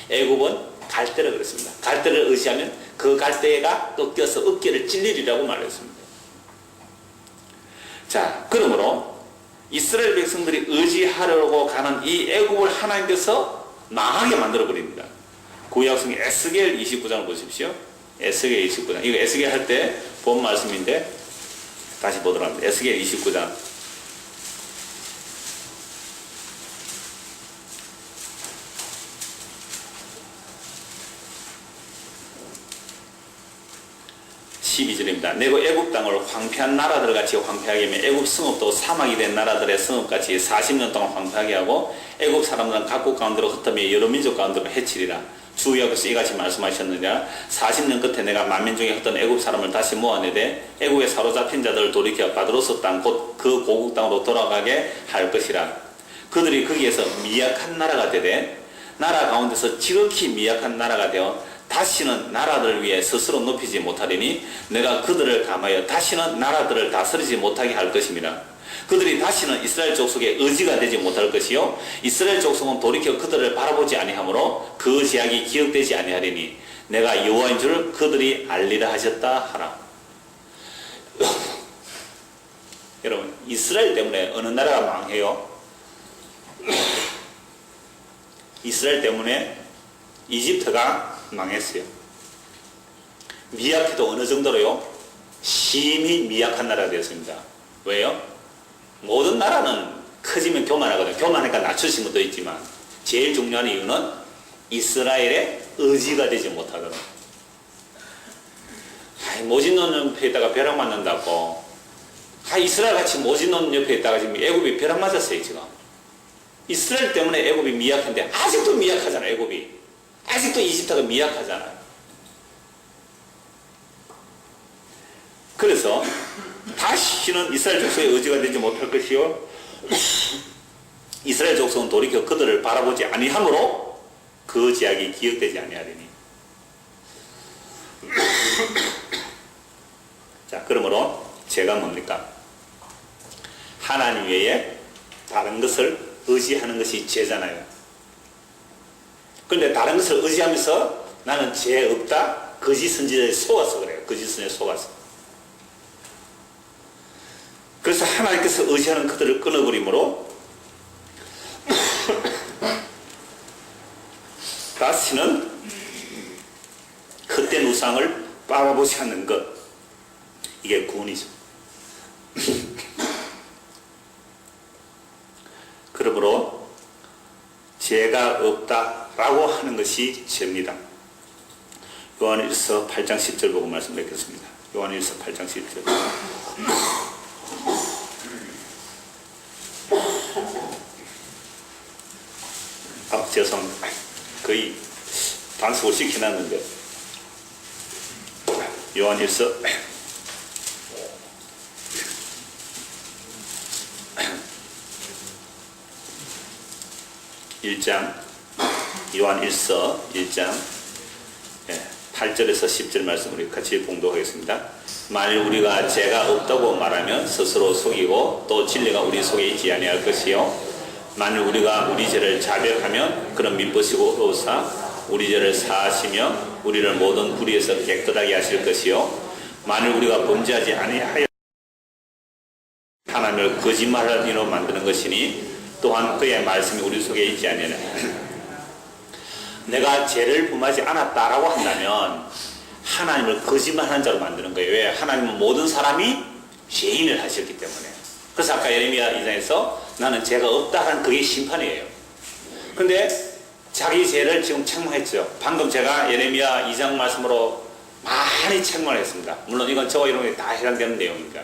애굽은 갈대라 그랬습니다. 갈대를 의지하면 그 갈대가 꺾여서 어깨를 찔리리라고 말했습니다. 자, 그러므로 이스라엘 백성들이 의지하려고 가는 이 애굽을 하나님께서 망하게 만들어 버립니다. 구약성경 에스겔 29장을 보십시오. 에스겔 29장. 이거 에스겔 할 때 본 말씀인데 다시 보도록 합니다. 에스겔 29장 12절입니다. 내가 애굽 땅을 황폐한 나라들 같이 황폐하게 하며 애굽 성읍도 사막이 된 나라들의 성읍같이 40년 동안 황폐하게 하고 애굽 사람들은 각국 가운데로 흩으며 여러 민족 가운데로 해치리라. 주 여호와께서 이같이 말씀하셨느니라. 40년 끝에 내가 만민 중에 흩던 애굽 사람을 다시 모아내되 애굽에 사로잡힌 자들을 돌이켜 바드로스 땅 곧 그 고국 땅으로 돌아가게 할 것이라. 그들이 거기에서 미약한 나라가 되되 나라 가운데서 지극히 미약한 나라가 되어 다시는 나라들을 위해 스스로 높이지 못하리니 내가 그들을 감하여 다시는 나라들을 다스리지 못하게 할 것입니다. 그들이 다시는 이스라엘 족속의 의지가 되지 못할 것이요 이스라엘 족속은 돌이켜 그들을 바라보지 아니하므로 그 제약이 기억되지 아니하리니 내가 여호와인 줄 그들이 알리라 하셨다 하라. 여러분, 이스라엘 때문에 어느 나라가 망해요? 이스라엘 때문에 이집트가 망했어요. 미약해도 어느 정도로요? 심히 미약한 나라가 되었습니다. 왜요? 모든 나라는 커지면 교만하거든요. 교만하니까 낮추신 것도 있지만 제일 중요한 이유는 이스라엘의 의지가 되지 못하거든요. 모진논 옆에 있다가 벼락 맞는다고. 이스라엘 같이 모진논 옆에 있다가 지금 애굽이 벼락 맞았어요. 지금 이스라엘 때문에 애굽이 미약한데 아직도 미약하잖아요. 애굽이 아직도 이집트가 미약하잖아요. 그래서 다시는 이스라엘 족속의 의지가 되지 못할 것이요 이스라엘 족속은 돌이켜 그들을 바라보지 아니하므로 그 제약이 기억되지 아니하리니. 자, 그러므로 제가 뭡니까? 하나님 외에 다른 것을 의지하는 것이 죄잖아요. 그런데 다른 것을 의지하면서 나는 죄 없다? 거짓 선지자에 속아서 그래요. 거짓 선지자에 속아서. 그래서 하나님께서 의지하는 그들을 끊어버리므로 다시는 헛된 우상을 바라보지 않는 것, 이게 구원이죠. 그러므로 죄가 없다라고 하는 것이 죄입니다. 요한일서 8장 10절 보고 말씀 뵙겠습니다. 요한일서 8장 10절. 죄송합니다. 거의 단속을 시켜놨는데 요한일서 1장 요한일서 1장 8절에서 10절 말씀 우리 같이 봉독하겠습니다. 만일 우리가 죄가 없다고 말하면 스스로 속이고 또 진리가 우리 속에 있지 아니할 것이요 만일 우리가 우리 죄를 자백하면 그는 믿으시고 의로우사 우리 죄를 사하시며 우리를 모든 불의에서 깨끗하게 하실 것이요 만일 우리가 범죄하지 아니하여 하나님을 거짓말하는 이로 만드는 것이니 또한 그의 말씀이 우리 속에 있지 아니하나. 내가 죄를 범하지 않았다라고 한다면 하나님을 거짓말하는 자로 만드는 거예요. 왜? 하나님은 모든 사람이 죄인을 하셨기 때문에. 그래서 아까 예레미야 2장에서 나는 죄가 없다 하는 그게 심판이에요. 근데 자기 죄를 지금 책망했죠. 방금 제가 예레미야 2장 말씀으로 많이 책망을 했습니다. 물론 이건 저와 이론에 다 해당되는 내용입니다.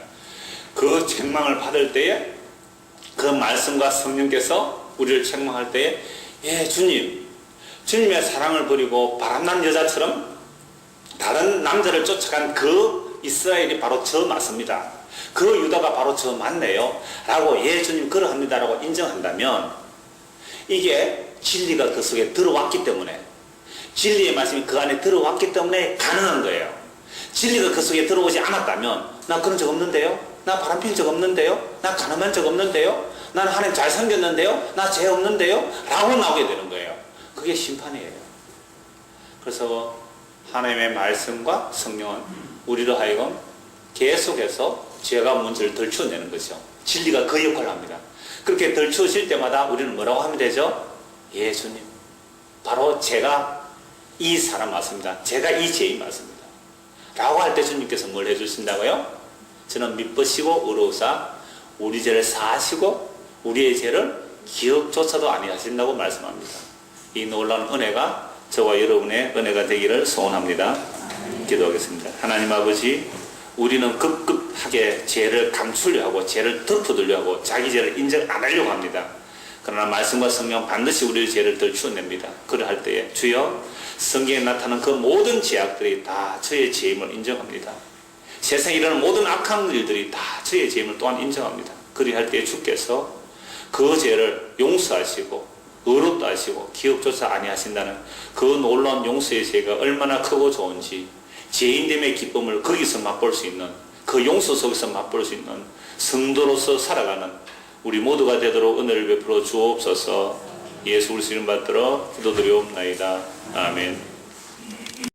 그 책망을 받을 때에 그 말씀과 성령께서 우리를 책망할 때에 주님의 사랑을 버리고 바람난 여자처럼 다른 남자를 쫓아간 그 이스라엘이 바로 저 맞습니다. 그 유다가 바로 저 맞네요. 라고 주님 그러합니다. 라고 인정한다면 이게 진리가 그 속에 들어왔기 때문에 진리의 말씀이 그 안에 들어왔기 때문에 가능한 거예요. 진리가 그 속에 들어오지 않았다면 나 그런 적 없는데요? 나 바람핀 적 없는데요? 나 가늠한 적 없는데요? 나는 하나님 잘 섬겼는데요? 나 죄 없는데요? 라고 나오게 되는 거예요. 그게 심판이에요. 그래서 하나님의 말씀과 성령은 우리로 하여금 계속해서 죄가 문제를 덜추어내는 거죠. 진리가 그 역할을 합니다. 그렇게 덜추어질 때마다 우리는 뭐라고 하면 되죠? 예수님, 바로 제가 이 사람 맞습니다. 제가 이 죄인 맞습니다. 라고 할 때 주님께서 뭘 해주신다고요? 저는 믿으시고 의로우사 우리 죄를 사하시고 우리의 죄를 기억조차도 아니하신다고 말씀합니다. 이 놀라운 은혜가 저와 여러분의 은혜가 되기를 소원합니다. 기도하겠습니다. 하나님 아버지, 우리는 급급하게 죄를 감추려 하고 죄를 덮어두려 하고 자기 죄를 인정 안 하려고 합니다. 그러나 말씀과 성령 반드시 우리의 죄를 덜추어냅니다. 그러할 때에 주여 성경에 나타난 그 모든 죄악들이 다 저의 죄임을 인정합니다. 세상에 일어나는 모든 악한 일들이 다 저의 죄임을 또한 인정합니다. 그리할 때에 주께서 그 죄를 용서하시고 의롭다 하시고 기억조차 아니하신다는 그 놀라운 용서의 죄가 얼마나 크고 좋은지 죄인됨의 기쁨을 거기서 맛볼 수 있는 그 용서 속에서 맛볼 수 있는 성도로서 살아가는 우리 모두가 되도록 은혜를 베풀어 주옵소서. 예수 그리스도 이름 받들어 기도드리옵나이다. 아멘.